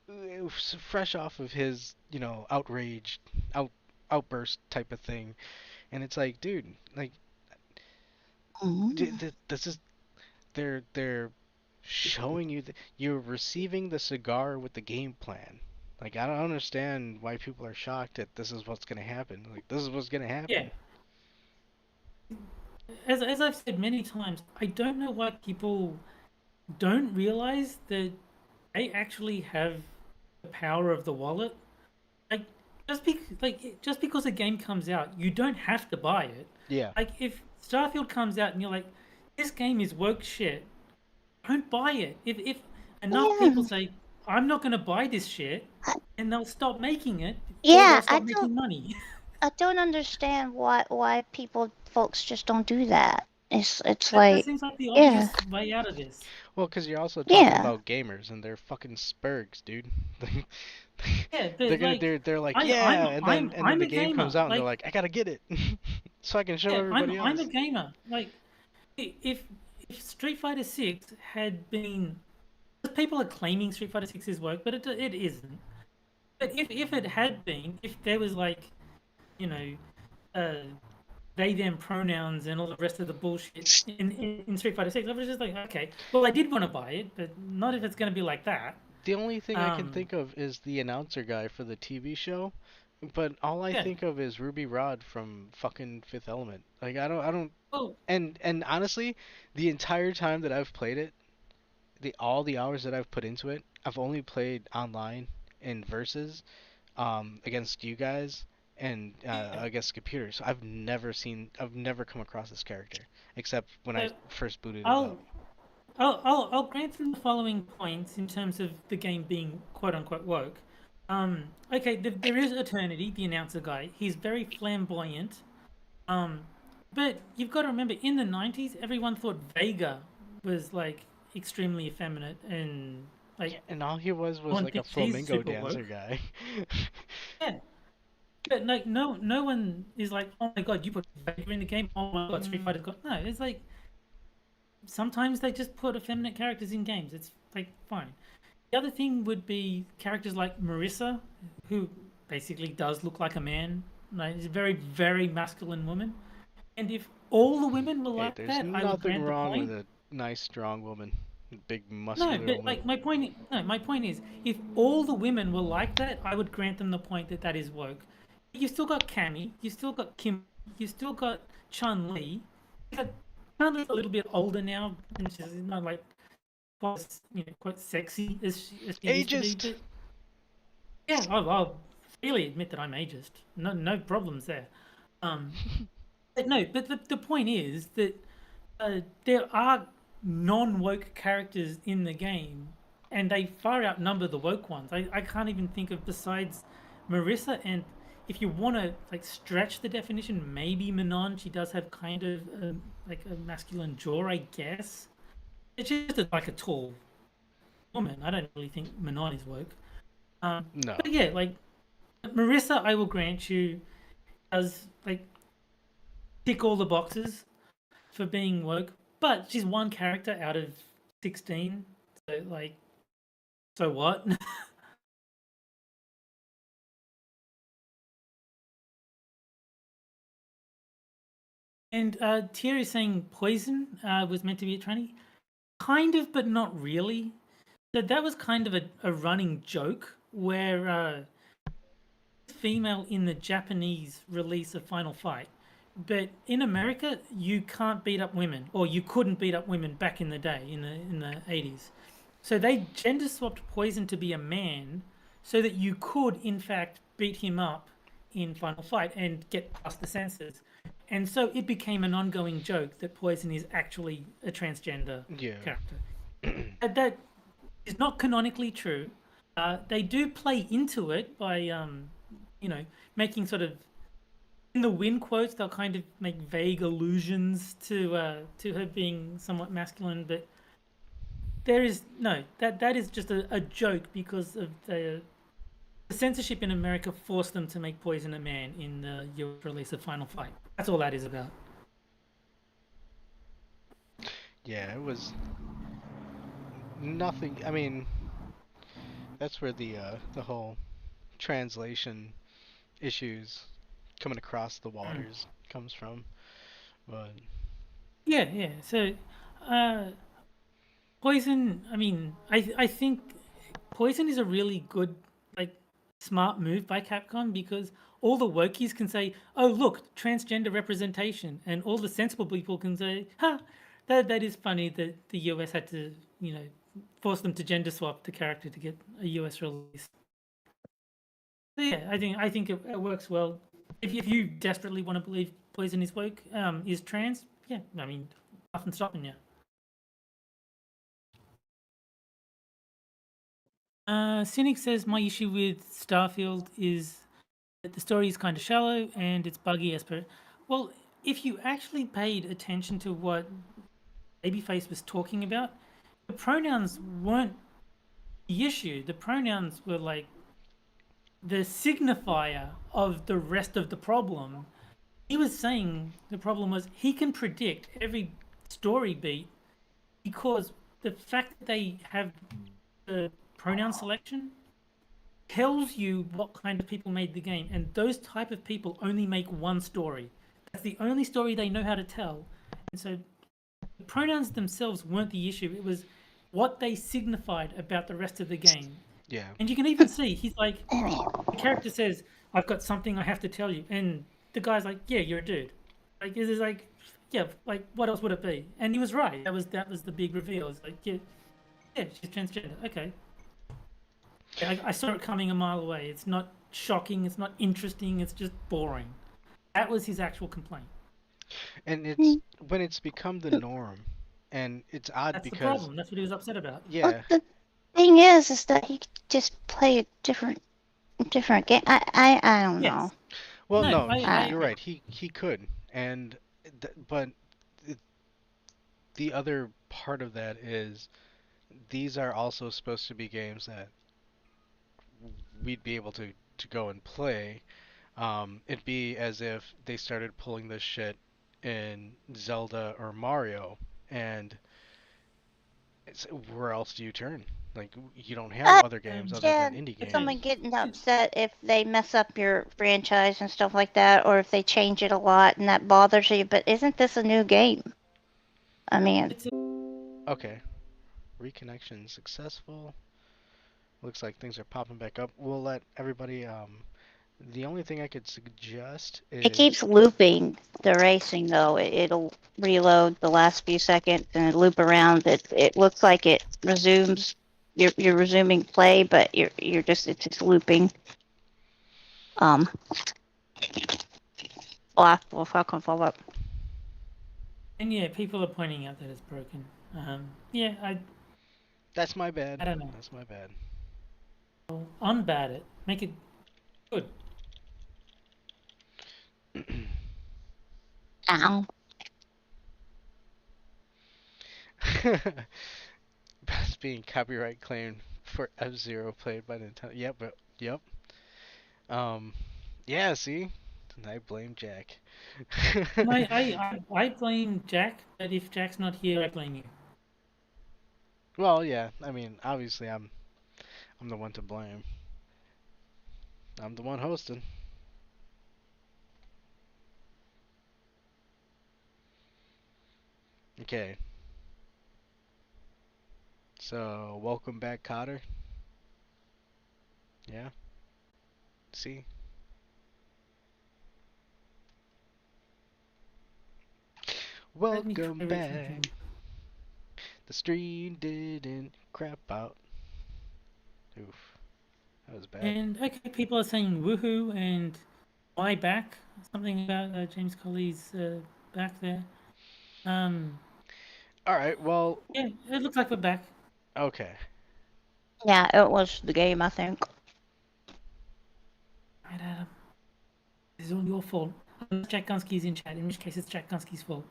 It was fresh off of his, outrage, outburst type of thing, and it's like, dude, like, this is, they're showing you that you're receiving the cigar with the game plan. Like, I don't understand why people are shocked that this is what's gonna happen. Like, this is what's gonna happen. Yeah. As I've said many times, I don't know why people don't realize that they actually have the power of the wallet. Like, just because a game comes out, you don't have to buy it. Yeah. Like, if Starfield comes out and you're like, this game is woke shit, don't buy it. If enough people say, I'm not going to buy this shit, and they'll stop making it. Yeah, they'll stop making money. I don't understand why folks just don't do that. It's that like, seems like the obvious way out of this. Well, because you're also talking about gamers, and they're fucking spurgs, dude. Yeah, but like, they're like, I, yeah, I'm, and I'm, then I'm the a game gamer. comes out and Like, they're like, I gotta get it, so I can show yeah, everybody I'm else. a gamer. Like, if Street Fighter 6 had been, people are claiming Street Fighter 6 is woke, but it isn't. But if it had been, if there was like, you know, they them pronouns and all the rest of the bullshit in Street Fighter 6, I was just like, okay, well, I did want to buy it, but not if it's going to be like that. The only thing I can think of is the announcer guy for the TV show, but all I Yeah. think of is Ruby Rod from fucking Fifth Element. Like I don't. Oh, And honestly, the entire time that I've played it, all the hours that I've put into it, I've only played online in versus, against you guys and against computers. So I've never come across this character except when I first booted it up. I'll grant them the following points in terms of the game being quote unquote woke. Okay, there is Eternity, the announcer guy. He's very flamboyant. But you've got to remember, in the 90s, everyone thought Vega was like extremely effeminate and like. Yeah, and all he was one like a thinks he's flamingo super dancer woke. guy. Yeah. But like no one is like, oh my god, you put Vega in the game. Oh my god, Street Fighter's got no. It's like sometimes they just put effeminate characters in games. It's like fine. The other thing would be characters like Marissa, who basically does look like a man. Like, she's a very, very masculine woman. And if all the women were like there's that, I would nothing grant the wrong point. with a nice, strong woman, big, muscular No, but woman. like my point is, if all the women were like that, I would grant them the point that that is woke. You still got Cammy, you still got Kim, you still got Chun Li. Chun Li's a little bit older now, and she's not like quite sexy as she used Ageist. to be. But yeah, I'll freely admit that I'm ageist. No problems there. But no, but the point is that there are non-woke characters in the game, and they far outnumber the woke ones. I can't even think of, besides Marissa, and if you want to like stretch the definition, maybe Manon. She does have kind of like a masculine jaw, I guess. It's just like a tall woman. I don't really think Manon is woke. No. But yeah, like Marissa, I will grant you, does like tick all the boxes for being woke, but she's one character out of 16. So like, so what? And Thierry is saying Poison was meant to be a tranny. Kind of, but not really. So that was kind of a running joke where female in the Japanese release of Final Fight, but in America you can't beat up women, or you couldn't beat up women back in the day in the 80s. So they gender swapped Poison to be a man, so that you could in fact beat him up in Final Fight and get past the censors. And so it became an ongoing joke that Poison is actually a transgender character. That is not canonically true. They do play into it by, making sort of, in the win quotes, they'll kind of make vague allusions to her being somewhat masculine, but there is that is just a joke because of the censorship in America forced them to make Poison a man in the US release of Final Fight. That's all that is about. Yeah, it was nothing. I mean, that's where the whole translation issues coming across the waters comes from. But yeah. So, Poison. I mean, I think Poison is a really good, like, smart move by Capcom, because all the wokies can say, "Oh, look, transgender representation," and all the sensible people can say, "Ha, that is funny that the US had to, force them to gender swap the character to get a US release." So yeah, I think it works well. If you desperately want to believe Poison is woke, is trans, yeah, I mean, nothing stopping you. Cynic says my issue with Starfield is that the story is kind of shallow and it's buggy as per. Well, if you actually paid attention to what Babyface was talking about, the pronouns weren't the issue. The pronouns were like the signifier of the rest of the problem. He was saying the problem was he can predict every story beat because the fact that they have the pronoun selection tells you what kind of people made the game, and those type of people only make one story. That's the only story they know how to tell. And so the pronouns themselves weren't the issue. It was what they signified about the rest of the game. Yeah. And you can even see, he's like, the character says, I've got something I have to tell you. And the guy's like, yeah, you're a dude. Like, it's like, yeah, like, what else would it be? And he was right. That was the big reveal. It's like, yeah, she's transgender. Okay. Yeah, I saw it coming a mile away. It's not shocking. It's not interesting. It's just boring. That was his actual complaint. And it's when it's become the norm, and it's odd That's because the problem. That's what he was upset about. yeah, Well, the thing is that he could just play a different game. I don't Yes. know. well, No, no, I- you're right. He could, and but the other part of that is these are also supposed to be games that we'd be able to go and play. It'd be as if they started pulling this shit in Zelda or Mario, and where else do you turn? Like, you don't have other games other Yeah, than indie games. someone getting upset if they mess up your franchise and stuff like that, or if they change it a lot and that bothers you. But isn't this a new game? I mean, Okay. Reconnection successful. Looks like things are popping back up. We'll let everybody, the only thing I could suggest is... it keeps looping the racing though. It'll reload the last few seconds and loop around. It looks like it resumes. You're resuming play, but it's just looping. Well, how can follow up? And yeah, people are pointing out that it's broken. Yeah, That's my bad. I don't know. That's my bad. Unbad it. Make it good. Ow. Best being copyright claimed for F-Zero played by Nintendo. Yep. Yeah, see? I blame Jack. I blame Jack, but if Jack's not here, I blame you. Well, yeah. I mean, obviously, I'm the one to blame. I'm the one hosting. Okay. So, welcome back, Cotter. Yeah. See? Let me try Welcome racing again. back. The stream didn't crap out. Oof. That was bad. And okay, people are saying woohoo and why back? Something about James Colley's back there. Alright, well, Yeah, it looks like we're back. okay. Yeah, it was the game, I think. Right, Adam. This is all your fault. Unless Jack Gunsky's in chat, in which case it's Jack Gunsky's fault.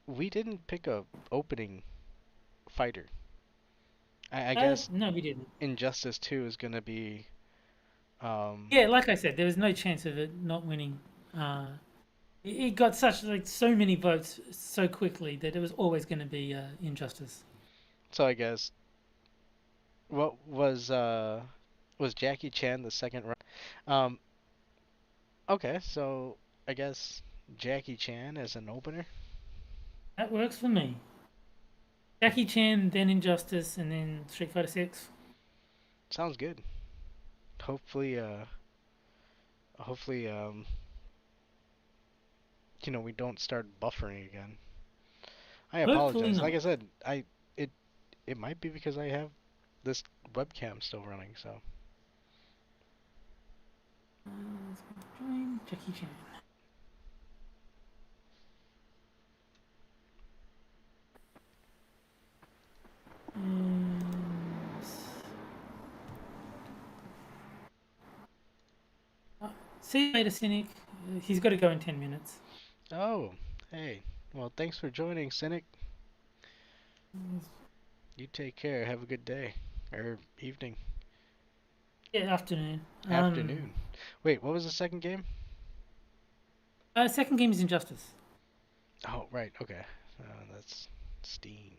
We didn't pick a opening fighter. I guess No, we didn't. Injustice 2 is gonna be Yeah, like I said, there was no chance of it not winning. It got so many votes so quickly that it was always going to be Injustice. so I guess what was Jackie Chan the second round? Okay, so I guess Jackie Chan as an opener. That works for me. Jackie Chan, then Injustice, and then Street Fighter 6. Sounds good. Hopefully, we don't start buffering again. I Hopefully apologize. not. Like I said, it might be because I have this webcam still running, so. Join Jackie Chan. See you later, Cynic. He's got to go in 10 minutes. Oh, hey. Well, thanks for joining, Cynic. You take care. Have a good day. or evening. Yeah, afternoon. Afternoon. Wait, what was the second game? Second game is Injustice. Oh, right. Okay. That's Steam.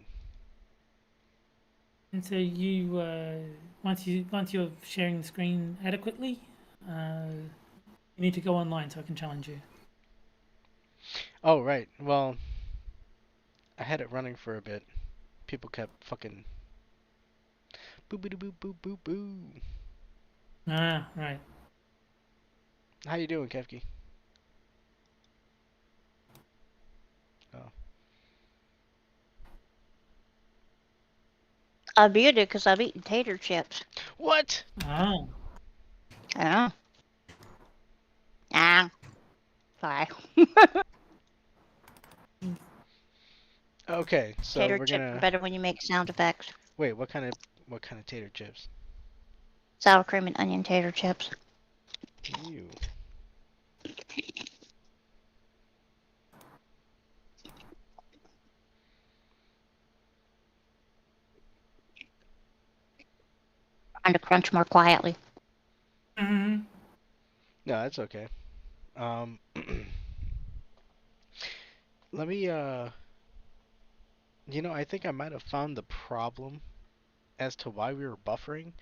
And so you, once you're sharing the screen adequately, you need to go online so I can challenge you. Oh, right. Well, I had it running for a bit. People kept fucking boo boo boo boo boo boo. Ah, right. How you doing, Kefki? Oh. I'm muted because I'm eating tater chips. What? Oh. Oh. Ah. Sorry. Okay, so Tater we're chips gonna are better when you make sound effects. wait. What kind of tater chips? Sour cream and onion tater chips. Ew. Trying to crunch more quietly. Mm-hmm. No, that's okay. Let me I think I might have found the problem as to why we were buffering.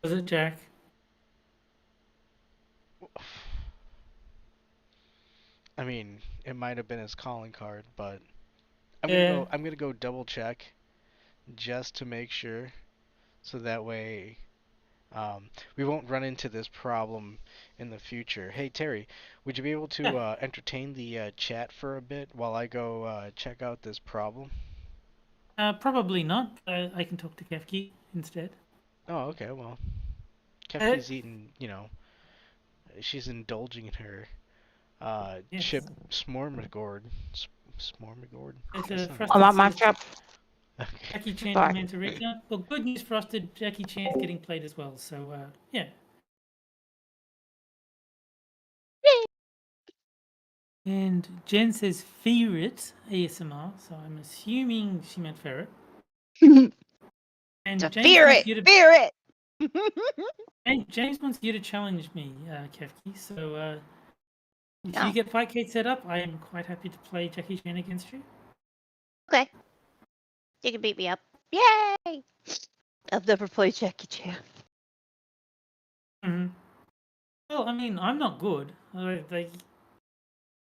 Was it Jack? I mean, it might have been his calling card, but Yeah. I'm gonna go double check just to make sure, so that way we won't run into this problem in the future. Hey Terry, would you be able to entertain the chat for a bit while I go check out this problem? Probably not. I can talk to Kefki instead. Oh, okay. Well, Kefki's eating. She's indulging in her Yes. chip smormagord. Smormagord. It's That's a not- frosted I'm my Caesar chip. Okay. Jackie Chan Sorry. Manta Rica. Well, good news, frosted Jackie Chan's getting played as well. So yeah. And Jen says ferret ASMR, so I'm assuming she meant ferret. And To James fear wants it! you to Fear it! James wants you to challenge me, Kefki. So if Oh. you get Fightcade set up, I am quite happy to play Jackie Chan against you. Okay. You can beat me up. Yay! I've never played Jackie Chan. Mm-hmm. Well, I mean, I'm not good.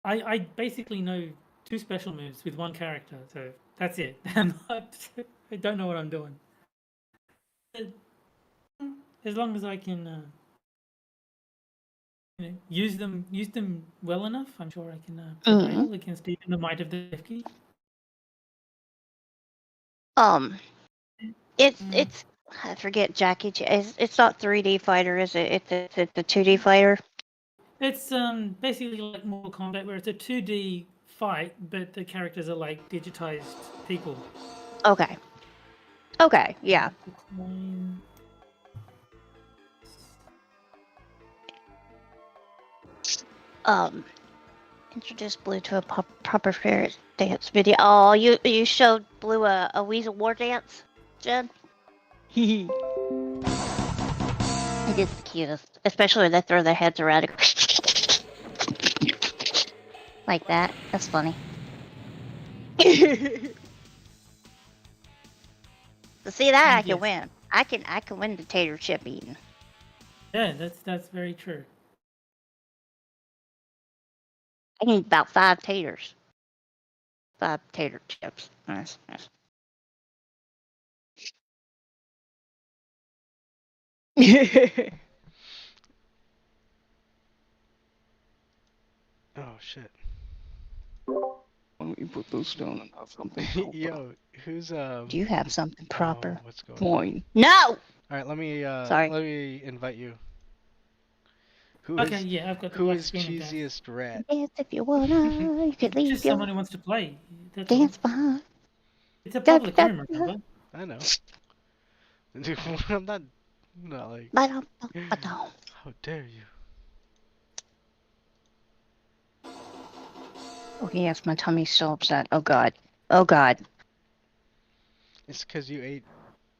I basically know 2 special moves with 1 character, so that's it. I don't know what I'm doing. As long as I can, use them well enough, I'm sure I can prevail against even the might of the Kefki. It's I forget Jackie Chan. It's not 3D fighter, is it? It's a 2D fighter. It's basically like Mortal Kombat, where it's a 2D fight, but the characters are like digitized people. Okay. Okay. Yeah. Introduce Blue to a proper ferret dance video. Oh, you showed Blue a weasel war dance, Jen? It is the cutest, especially when they throw their heads around like that. That's funny. So see that I can win. I can win the tater chip eating. Yeah, that's very true. I need about 5 taters. 5 tater chips. Nice. Oh shit. Why don't you put those down and have something proper? Yo, who's Do you have something proper? Oh, what's going on? Fine. No! All right, let me Sorry. let me invite you. Who Okay, is yeah, I've got the who black is screen of death. cheesiest rat? Dance if you wanna. You can leave Just your someone who wants to play. That's all. dance behind. It's a public Da, room, da, remember? I know. Dude, I'm not like. Ba-dum, How dare you? Oh yes, my tummy's still upset. Oh god. Oh god. It's because you ate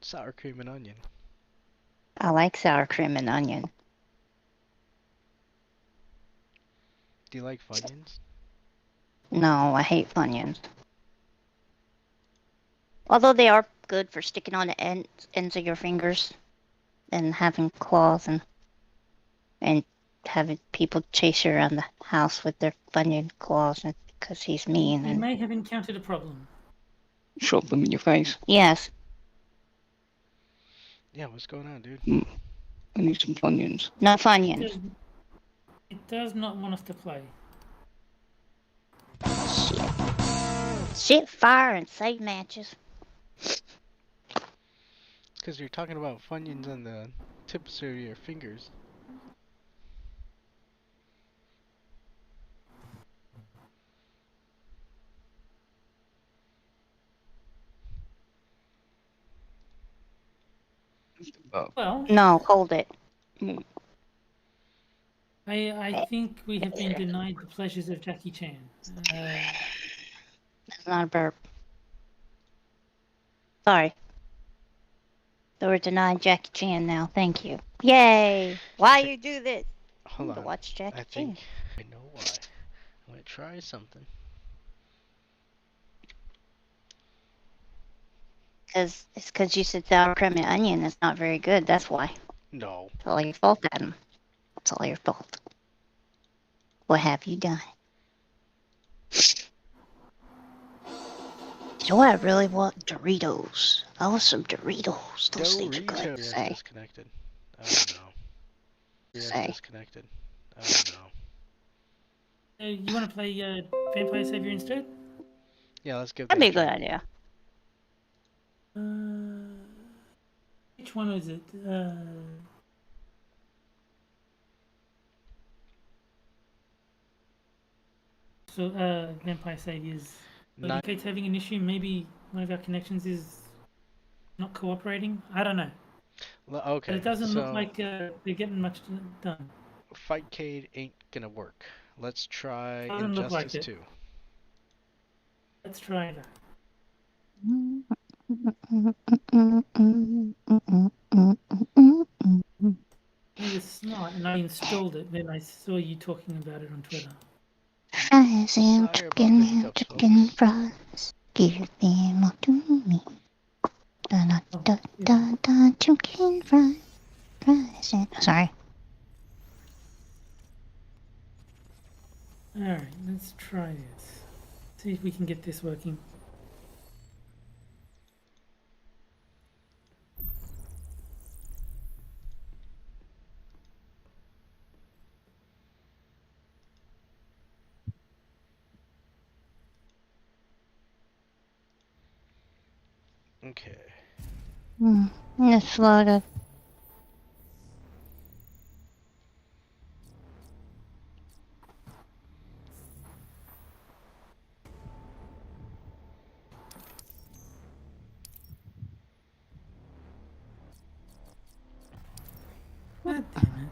Sour cream and onion. I like sour cream and onion. Do you like Funyuns? No, I hate Funyuns. Although they are good for sticking on the ends of your fingers and having claws and having people chase you around the house with their Funyun claws because he's mean. You And may have encountered a problem. Shove them in your face. yes, Yeah, what's going on, dude? I need some Funyuns. no It Funyuns. does, it does not want us to play. Shit, fire, and save matches. Because you're talking about Funyuns on the tips of your fingers. Well, No, hold it. I think we have been denied the pleasures of Jackie Chan. That's not a burp. Sorry. So we're denying Jackie Chan now. Thank you. Yay! Why you do this? Hold To on. watch Jackie I Chan. think I know why. I'm gonna try something. It's because you said sour cream and onion. It's not very good. That's why. No. It's all your fault, Adam. It's all your fault. What have you done? You know what I really want? Doritos. I want some Doritos. Those things are good. Doritos. Say. Disconnected. I don't know. Say. Disconnected. I don't know. You want to play Vampire Savior instead? Yeah, let's give That'd be a that good try. idea. Which one is it? Vampire Saviors. Nine- Kate's having an issue. Maybe one of our connections is not cooperating. I don't know. Okay. But it doesn't so look like they're getting much done. Fightcade ain't gonna work. Let's try Doesn't look like Injustice it. 2. Let's try that. It was smart, and I installed it. Then I saw you talking about it on Twitter. Fries and Sorry about the chicken, hiccups, chicken fries. Give them all to me. Da da da da da, chicken fries. Fries and... Sorry. Alright, let's try this. See if we can get this working. Okay. It's loaded. God damn it.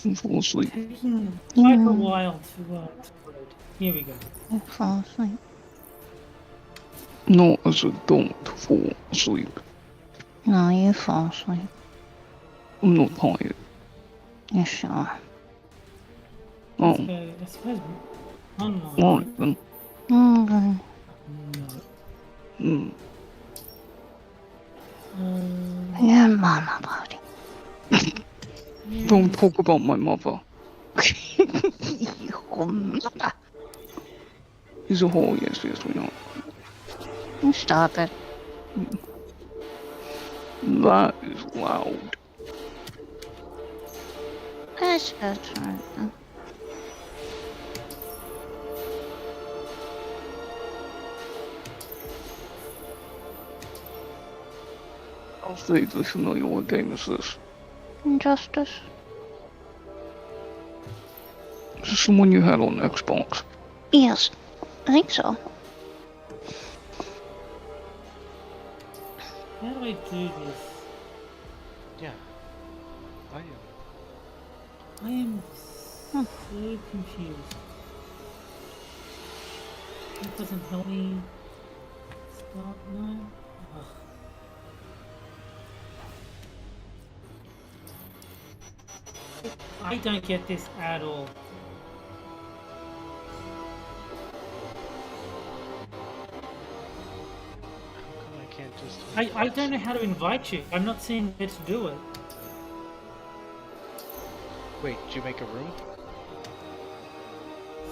It's, Fall asleep. taking quite a while to load. Here we go. Fall asleep. No, I said don't fall asleep. No, you fall asleep. I'm not tired. You sure? Oh, I suppose online. alright then. Okay. No. Your mama body. Don't talk about my mother. Your mama. He's a whore, yes, we know. Stop it. That is loud. That's right. I'll vaguely familiar what game is this. Injustice. Is this the one you had on Xbox? Yes, I think so. How do I I do this? Yeah. I am. I am so confused. That doesn't help me. Start, no. Ugh. I don't get this at all. How come I can't just... I don't know how to invite you. I'm not seeing where to do it. Wait, did you make a room?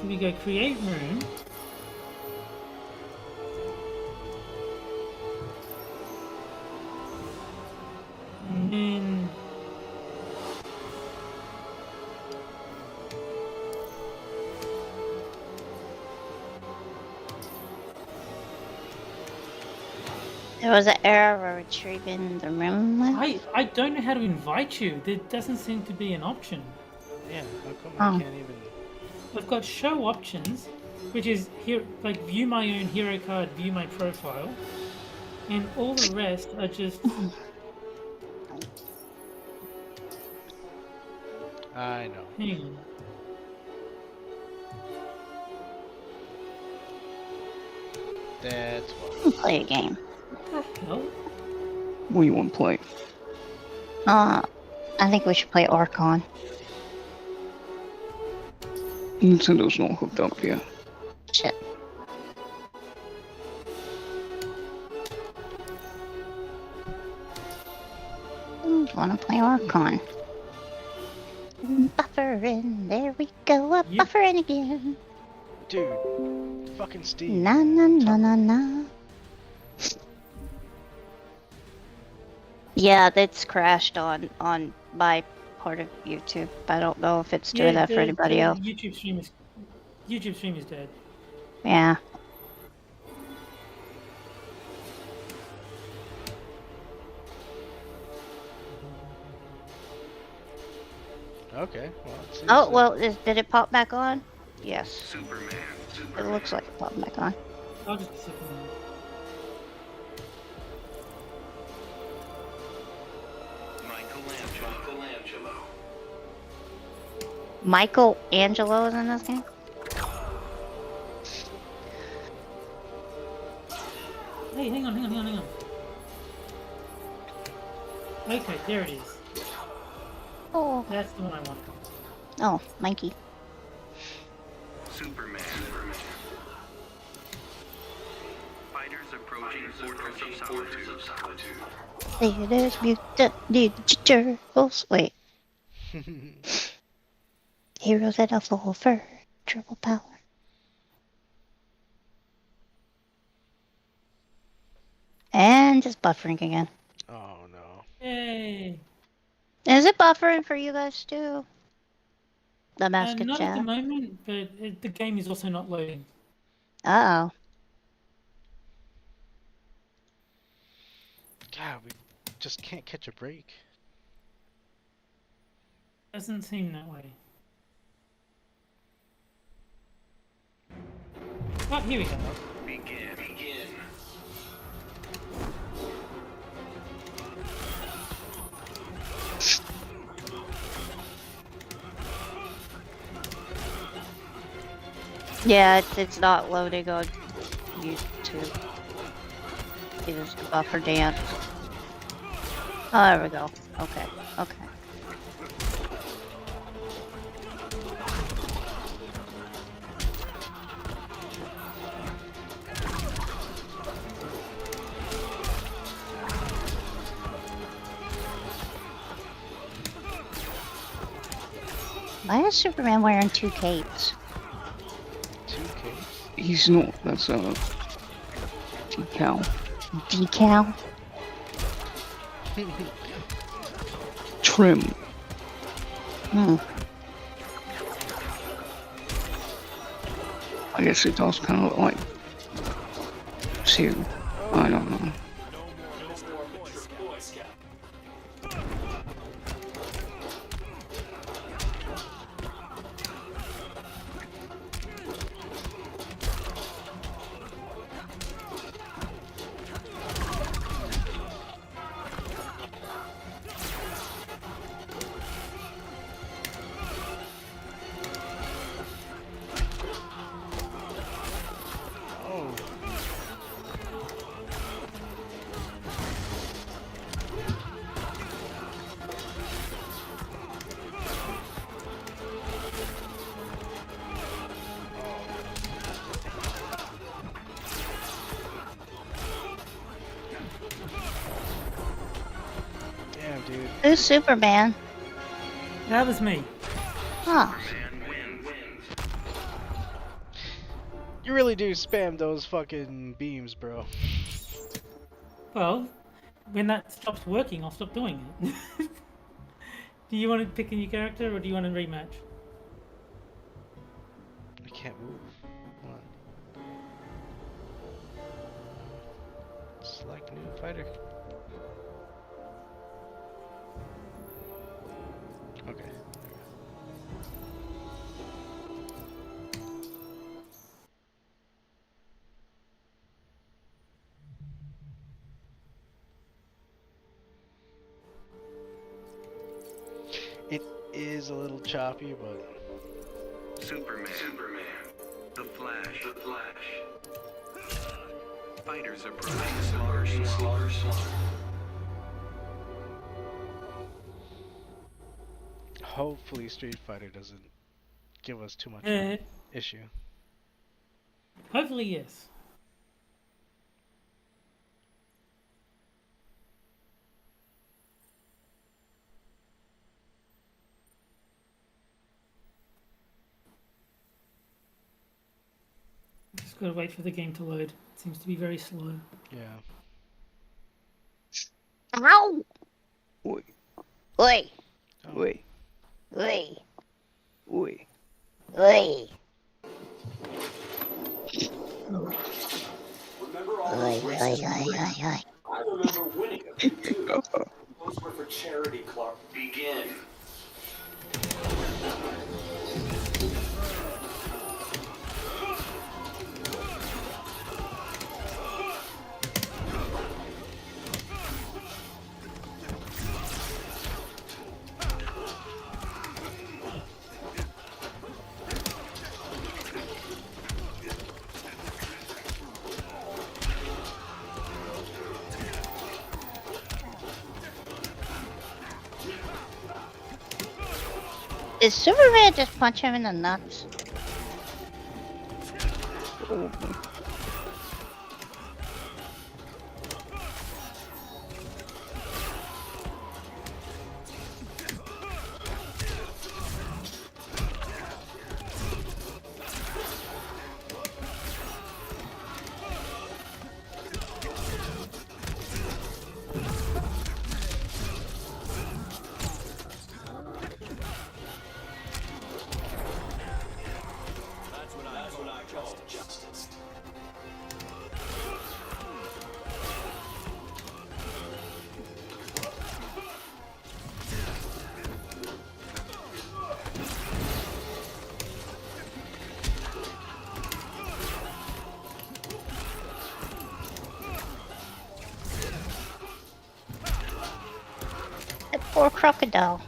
So we go create room. And then There was an error retrieving the room list. I don't know how to invite you. There doesn't seem to be an option. Yeah, how come I Oh. can't even... I've got show options, which is here like view my own hero card, view my profile, and all the rest are just I know. hang on. That's what... Play a game. What the hell? What do you want to play? I think we should play Archon. Nintendo's not hooked up yet. Shit. Wanna play Archon? Buffering, there we go, You- buffering again. Dude, fucking Steve. Na na na na na. Yeah, that's crashed on my part of YouTube. I don't know if it's doing that for anybody else. YouTube stream is dead. Yeah. Okay, well, it seems Oh like- well, did it pop back on? Yes. It looks like it popped back on. I'll just be sitting there. Michelangelo is in this game? Hey, hang on. Okay, there it is. Oh. That's the one I want. Oh, Mikey. Superman. Fighters approaching Fortress of Solitude. There's mutant ninja turtles. Wait. Heroes at a full for triple power. And just buffering again. Oh no. Yay! Is it buffering for you guys too? The mask Not at the chat. moment, but the game is also not loading. Uh oh. God, we just can't catch a break. Doesn't seem that way. Oh, here we go. Begin. Yeah, it's not loading on YouTube. It is the buffer dance. Oh, there we go. Okay. Why is Superman wearing two capes? 2K? He's not. That's decal. Decal? Trim. I guess it does kind of look like two. I don't know. dude. Who's Superman? That was me. Oh. You really do spam those fucking beams, bro. Well, when that stops working, I'll stop doing it. Do you want to pick a new character or do you want to rematch? I can't move. Hold on. Select new fighter. Okay. It is a little choppy, but Superman. The Flash. Fighters approaching. Slaughter. hopefully Street Fighter doesn't give us too much of an issue. Hopefully, yes. Just gotta wait for the game to load. It seems to be very slow. Yeah. Ow! Oi. Oi! Oi. Oi! Oi. Oi! Remember all Oi, those oi, races? oi, oi, oi. I remember winning them too. Those were for charity, Clark. Begin. Did Superman just punch him in the nuts? That poor crocodile.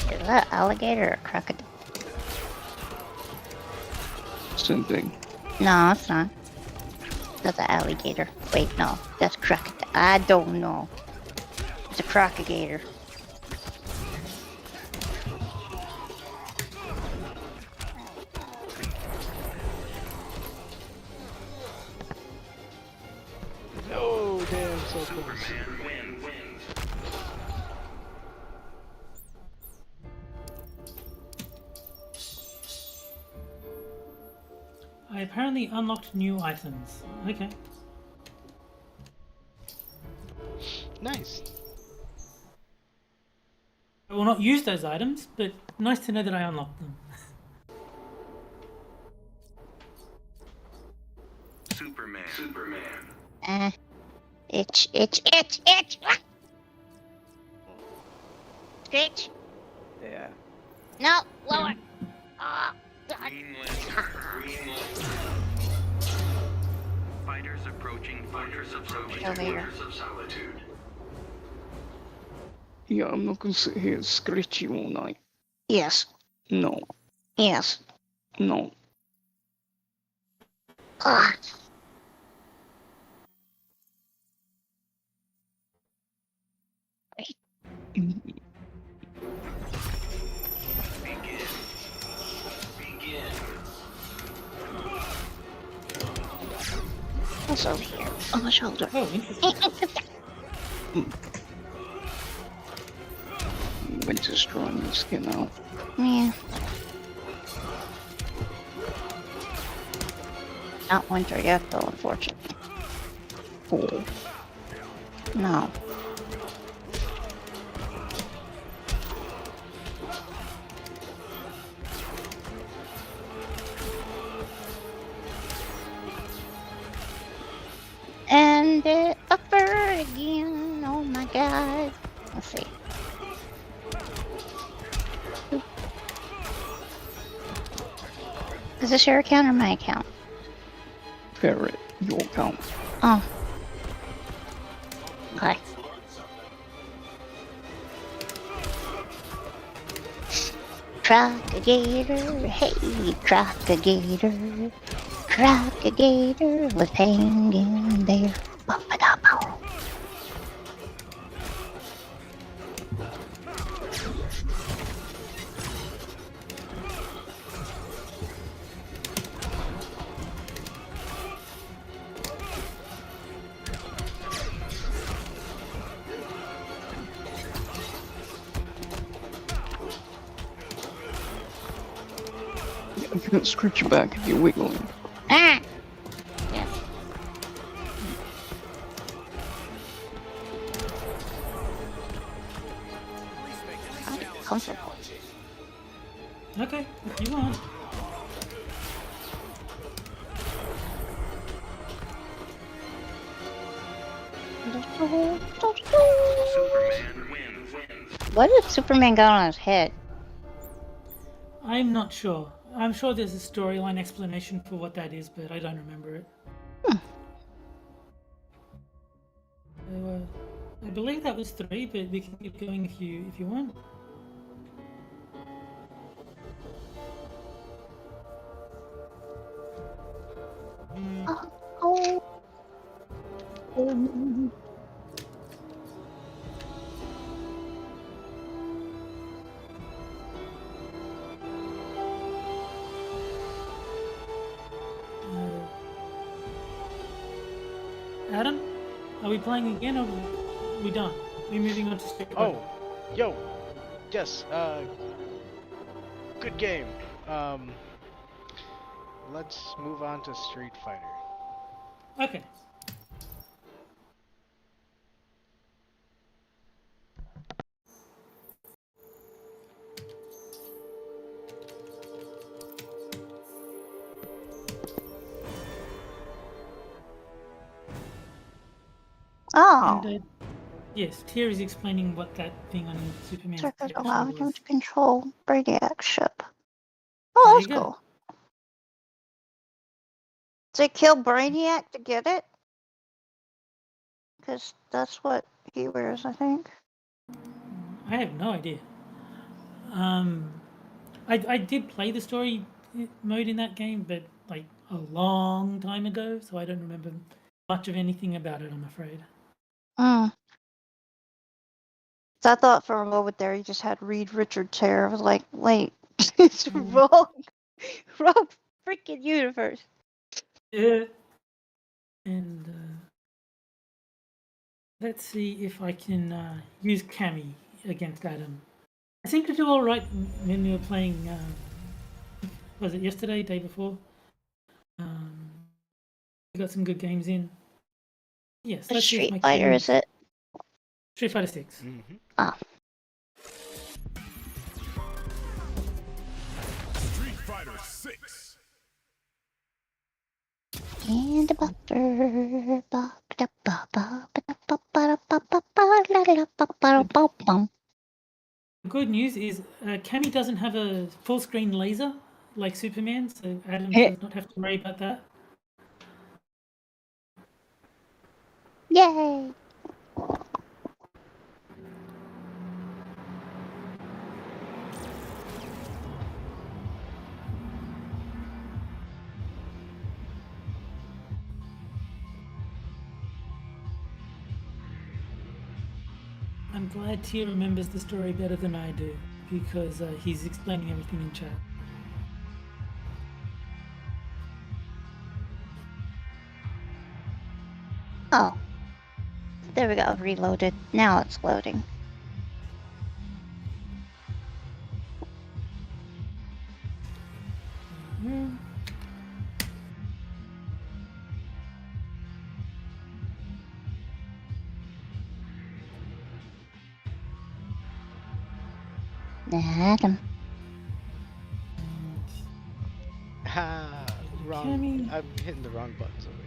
Is that alligator or crocodile? Same thing. No, it's not. That's an alligator. Wait, no, that's crocodile. I don't know. It's a crocagator. Oh, damn, so close. I apparently unlocked new items. Okay. Nice. I will not use those items, but nice to know that I unlocked them. Superman. Itch. Screech. Yeah. No, lower. Oh, God. Green Lantern. Fighters approaching Fortress of Solitude. Yeah, I'm not gonna sit here and scratch you all night. Yes. No. Yes. No. Ah. What's over here? On my shoulder. Oh, interesting. Winter's drawing the skin out. Yeah. Not winter yet, though, unfortunately. Oh. No. And it buffered again. Oh my god. Let's see. Is this your account or my account? Ferret, your account. Oh. Okay. Truck a gator, hey, truck a gator. Truck a gator was hanging there. Bump-a-da-bow. You can scratch your back if you're wiggling. Ah! Yeah. I'll be comfortable. Okay, if you want. Superman wins. What did Superman got on his head? I'm not sure. I'm sure there's a storyline explanation for what that is, but I don't remember it. So, I believe that was 3, but we can keep going if you want. Oh. Adam, are we playing again or are we done? We're moving on to Skep. Oh, yo, yes, good game. Let's move on to Street Fighter. Okay. Oh. And, yes, Terry's explaining what that thing on Superman's Circuit projection allowed him was. to control Brainiac ship. Oh, that's There you go. cool. They kill Brainiac to get it? Because that's what he wears, I think. I have no idea. I did play the story mode in that game, but like a long time ago, so I don't remember much of anything about it, I'm afraid. So I thought for a moment there he just had Reed Richards hair. I was like, wait, it's wrong. Wrong freaking universe. Yeah. And let's see if I can use Cammy against Adam. I seem to do all right when we were playing. Was it yesterday, day before? We got some good games in. Yes. What let's see if my Street Fighter Cammy- is it? Street Fighter 6. Mm-hmm. Ah. Street Fighter 6. And the buffer. The good news is Cammy doesn't have a full screen laser like Superman, so Adam does not have to worry about that. Yay! I'm glad Tia remembers the story better than I do, because he's explaining everything in chat. Oh. There we go, reloaded. Now it's loading. Mm. Adam. Ha! Wrong. Cammy. I'm hitting the wrong buttons over here.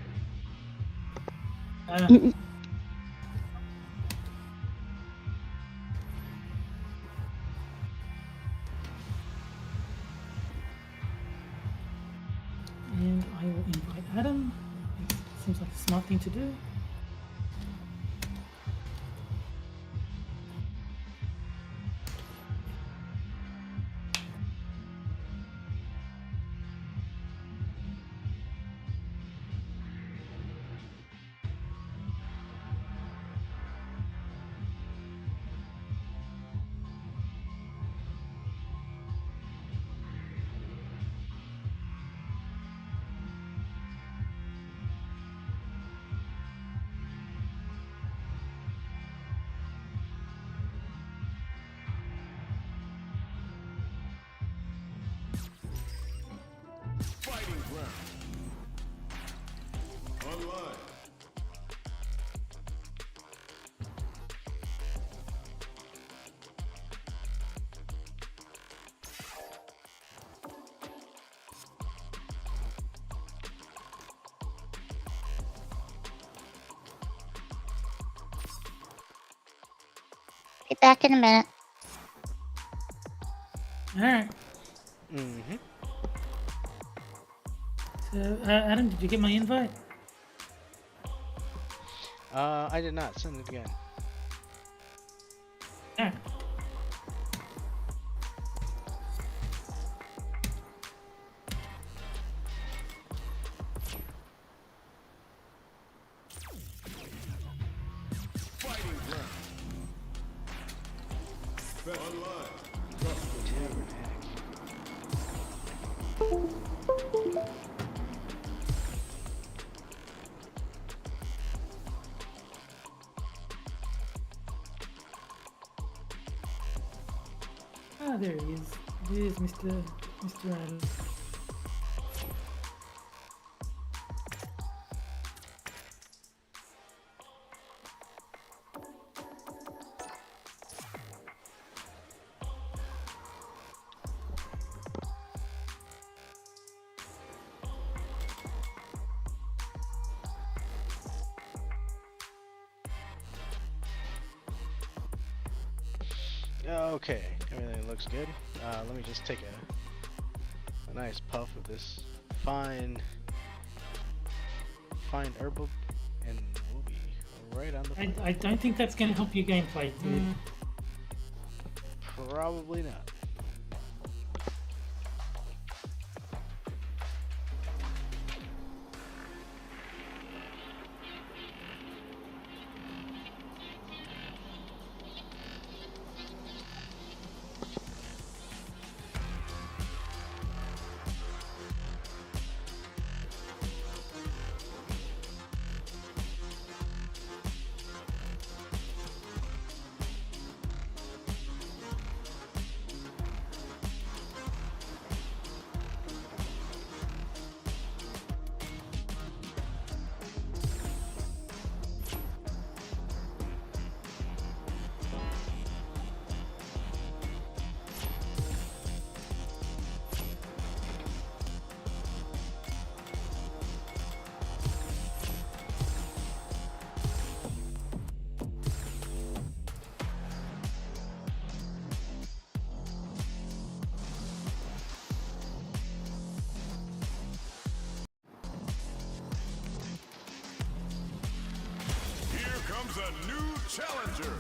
And I will invite Adam. Seems like a smart thing to do. Fighting ground. Online. Be back in a minute. Alright. Mm-hmm. So, Adam, did you get my invite? I did not. Send it again. Alright. Fighting ground. Online. Trust the rules. Ah, there he is. There's Mr. Adam. Okay, everything looks good. Let me just take a nice puff of this fine herbal, and we'll be right on the fire. I don't think that's going to help your gameplay, dude. Probably not. Here comes a new challenger.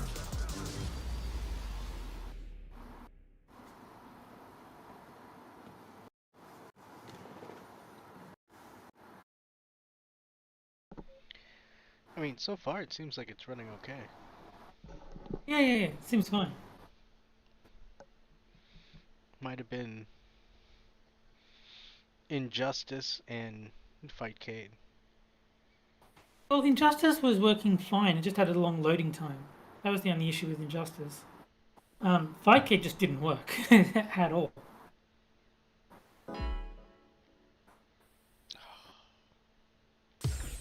I mean, so far it seems like it's running okay. Yeah. Seems fine. Might have been Injustice and Fightcade. Well, Injustice was working fine. It just had a long loading time. That was the only issue with Injustice. Fight Kit just didn't work at all.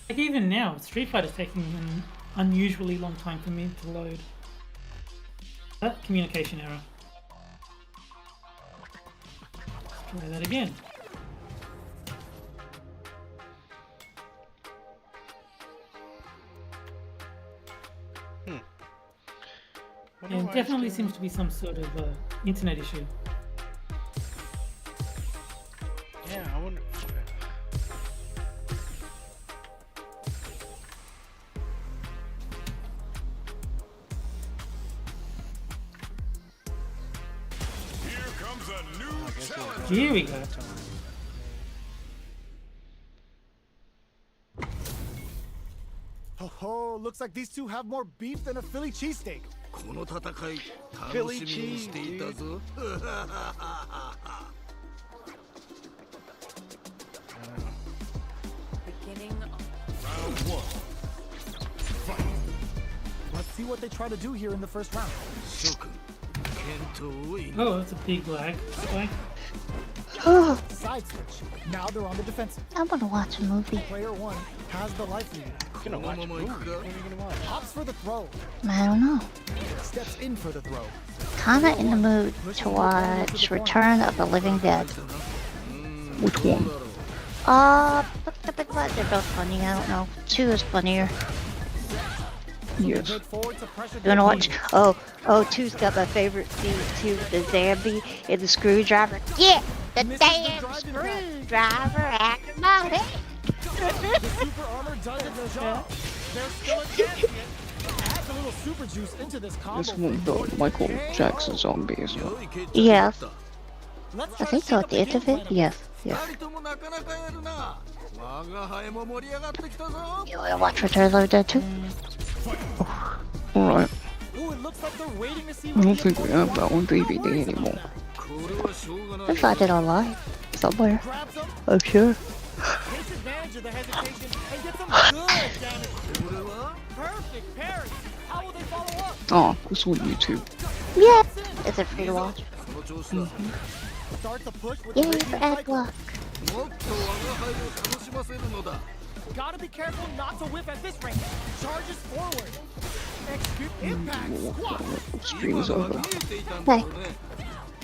Like even now, Street Fighter's taking an unusually long time for me to load. That communication error. Let's try that again. Yeah, it definitely seems to be some sort of internet issue. Yeah, I wonder. Here comes a new challenge. Here we go. Ho ho, looks like these two have more beef than a Philly cheesesteak. Philly cheese, dude. Beginning Round one. Fight. Let's see what they try to do here in the first round. Oh, that's a big lag. Spike. Side switch. Now they're on the defensive. I want to watch a movie. Player one has the life lead. Gonna watch a movie. What are you gonna watch? Opts for the throw. I don't know. Steps in for the throw. Kinda in the mood to watch Return of the Living Dead. Which one? They're both funny. I don't know. 2 is funnier. Yes. You wanna watch? Oh, 2's got my favorite scene too. The zombie and the screwdriver. Yeah, the damn screwdriver after my head. The super armor does its job. There's still a champion. Adds a little super juice into this combo. This one, the Michael Jackson zombie as well. Yes. I think so at the end of it. Yes. Yes. You wanna watch Return of the Living Dead too? Alright. Ooh, it looks like they're waiting to see I don't think we have that on DVD anymore. I'll find it online somewhere. grabs them, I'm sure. takes advantage of the hesitation, and gets some good damage. Perfect parry. How will they follow up? Oh, it's on YouTube. Yeah. Is it free to watch? Starts a push with Yay the for radiant ad strike. block. Gotta be careful not to whip at this range. Charges forward. Impact. Squat. Stream's over. Hey.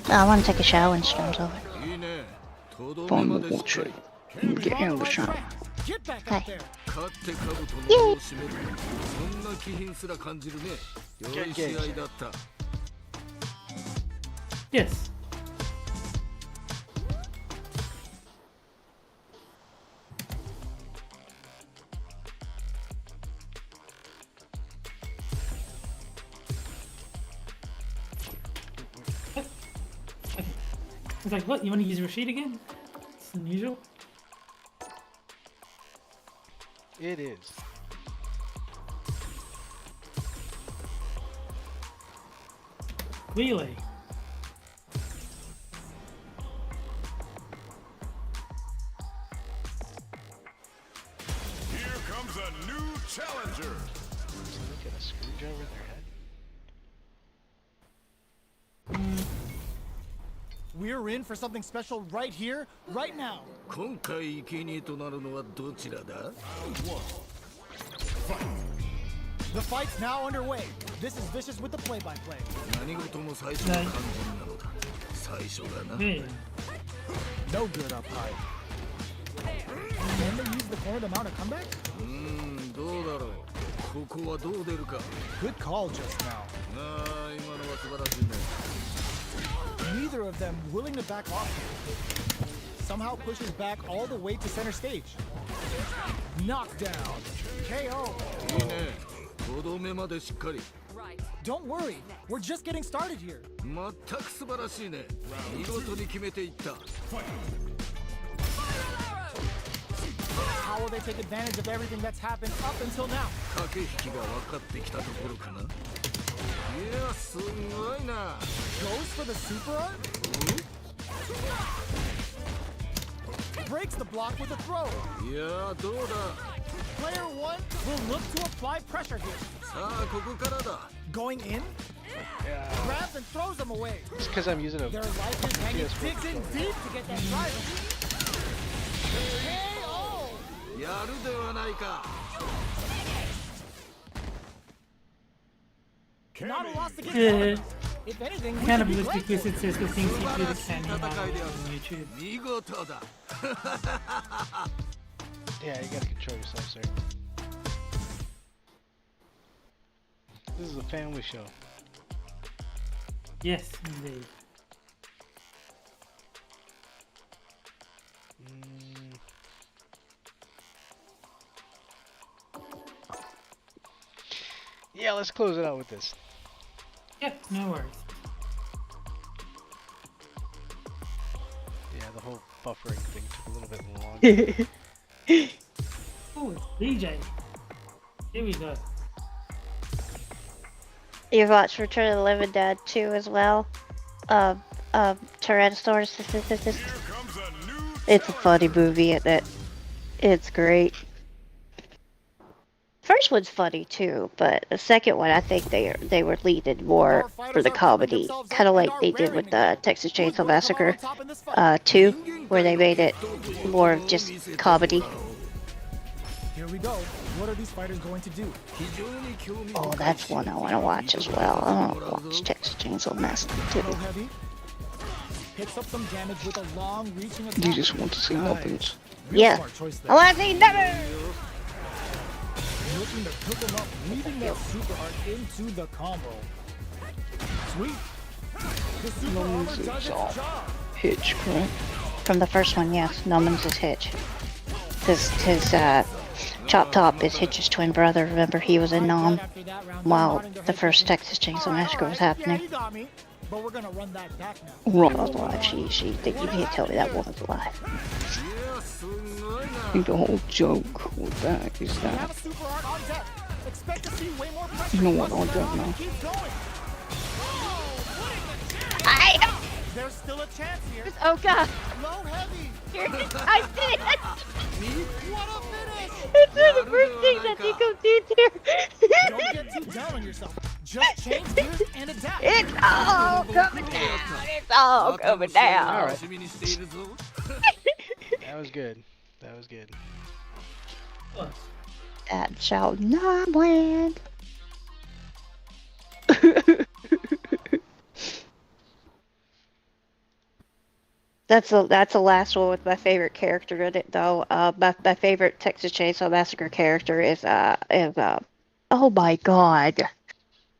I want to take a shower when stream's over. Fun to watch it. Get out of the shower. Get back Hey. out there. Yay. Yes. I was like, what? You want to use Rashid again? It's unusual. It is. Relay. Here comes a new challenger. Look at a screwdriver in their head. We're in for something special right here, right now. The fight's now underway. This is Vicious with the play-by-play. Hey. No good up high. Can they use the corner to mount a comeback? Good call just now. Neither of them willing to back off. Somehow pushes back all the way to center stage. Knockdown. KO. Don't worry, we're just getting started here. How will they take advantage of everything that's happened up until now? Goes for the super art? breaks the block with a throw. Yeah, Player 1 will look to apply pressure here. Going in, grabs and throws them away. It's because I'm using a Their life is hanging, PS4 digs in controller. deep to get that drive. Not a loss to get started. If anything, we Kind of should be look grateful. because it says the things you do to Sammy on YouTube. Yeah, you gotta control yourself, sir. This is a family show. Yes, indeed. Yeah, let's close it out with this. Yep, no worries. Yeah, the whole buffering thing took a little bit longer. Oh, it's DJ. Here we go. You watched Return of the Living Dead 2 as well? Tyrannosaurus. It's a funny movie, isn't it? It's great. First one's funny too, but the second one, I think they were leaning more for the comedy, kind of like they did with the Texas Chainsaw Massacre 2, where they made it more of just comedy. Here we go. What are these fighters going to do? Oh, that's one I want to watch as well. I want to watch Texas Chainsaw Massacre 2. Go heavy. Picks up some damage with a long reaching attack. You just want to see weapons. Yeah. I want to see numbers! Looking to cook him up, weaving that super art into the combo. Sweet. The super armor does its job. Hitch, correct? From the first one, yes. Numbins is Hitch. His Chop Top is Hitch's twin brother. Remember, he was in Nom while the first Texas Chainsaw Massacre was happening. But we're gonna run that back now. Wrong. Alive. She you can't tell me that woman's alive. I think the whole joke with that is that. You know what, I don't know. There's still a chance here. Oh god. Low heavy. I did. What a finish. It's the first thing that Nico did here. Don't get too down on yourself. Just change gears and adapt. It's all coming down. It's all coming down. All right. That was good. That was good. That shall not land. That's the last one with my favorite character in it, though. My favorite Texas Chainsaw Massacre character is oh my god,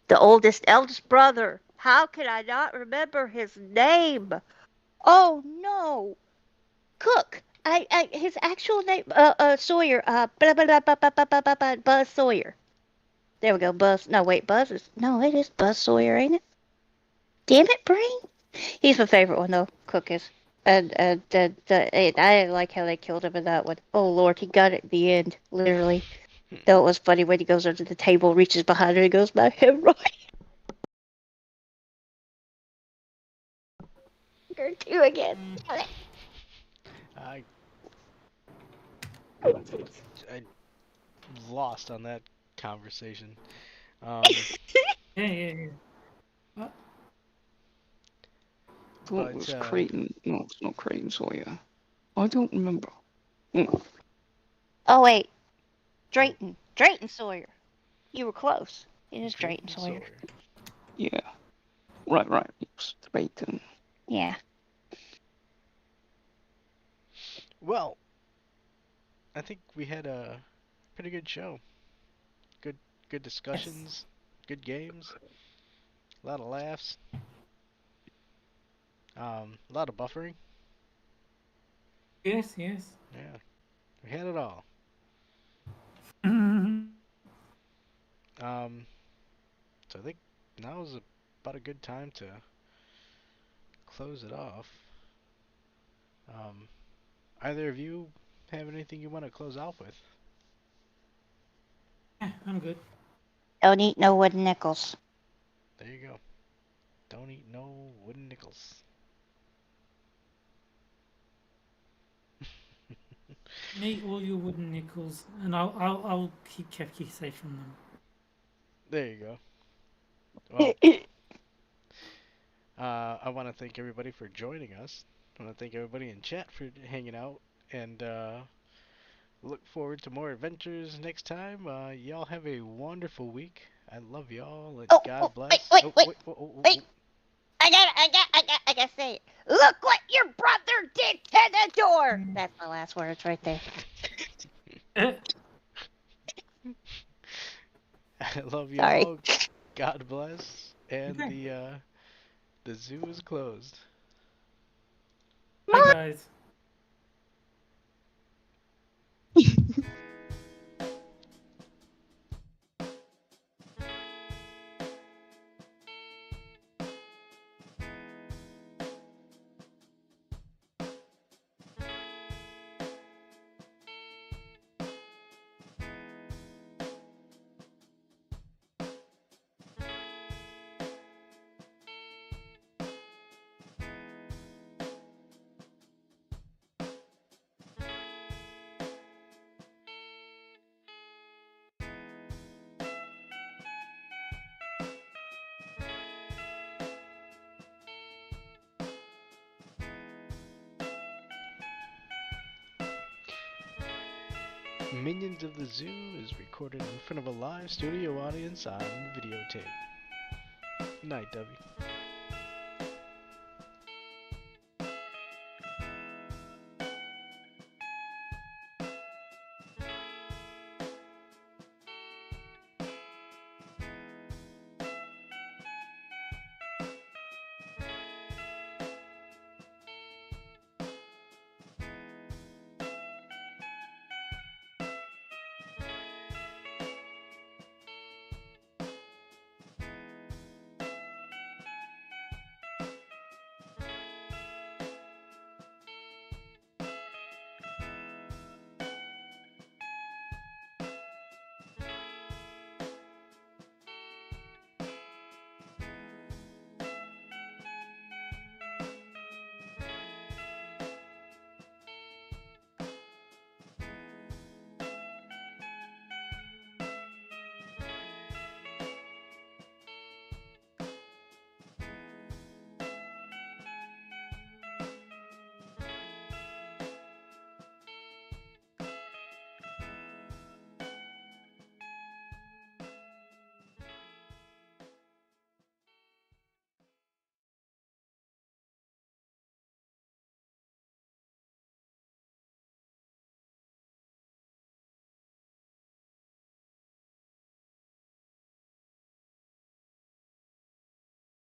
the eldest brother. How can I not remember his name? Oh no, Cook. His actual name, Sawyer. Buzz Sawyer. There we go, Buzz. No, wait, Buzz is it is Buzz Sawyer, ain't it? Damn it, brain. He's my favorite one though. Cook is. And I didn't like how they killed him in that one. Oh Lord, he got it at the end, literally. Though it was funny when he goes under the table, reaches behind her, and goes, "My hemorrhoid." Go two again. I lost on that conversation. Yeah. What? I thought it was Creighton. No, it's not Creighton Sawyer. I don't remember. Oh wait, Drayton Sawyer. You were close. It is Drayton Sawyer. Yeah. Right. It's Drayton. Yeah. Well, I think we had a pretty good show. Good discussions, good games, a lot of laughs, a lot of buffering. Yes. Yeah, we had it all. So I think now is about a good time to close it off. Either of you have anything you want to close off with? Yeah, I'm good. Don't eat no wooden nickels. There you go. Don't eat no wooden nickels. Me all your wooden nickels, and I'll keep Kefki safe from them. There you go. Well, I want to thank everybody for joining us. I want to thank everybody in chat for hanging out, and look forward to more adventures next time. Y'all have a wonderful week. I love y'all, and God bless. Wait. I gotta say it. Look what your brother did to the door. That's my last words right there. I love Sorry. y'all. God bless, and the zoo is closed. Bye, guys. Minions of the Zoo is recorded in front of a live studio audience on videotape. Night, W.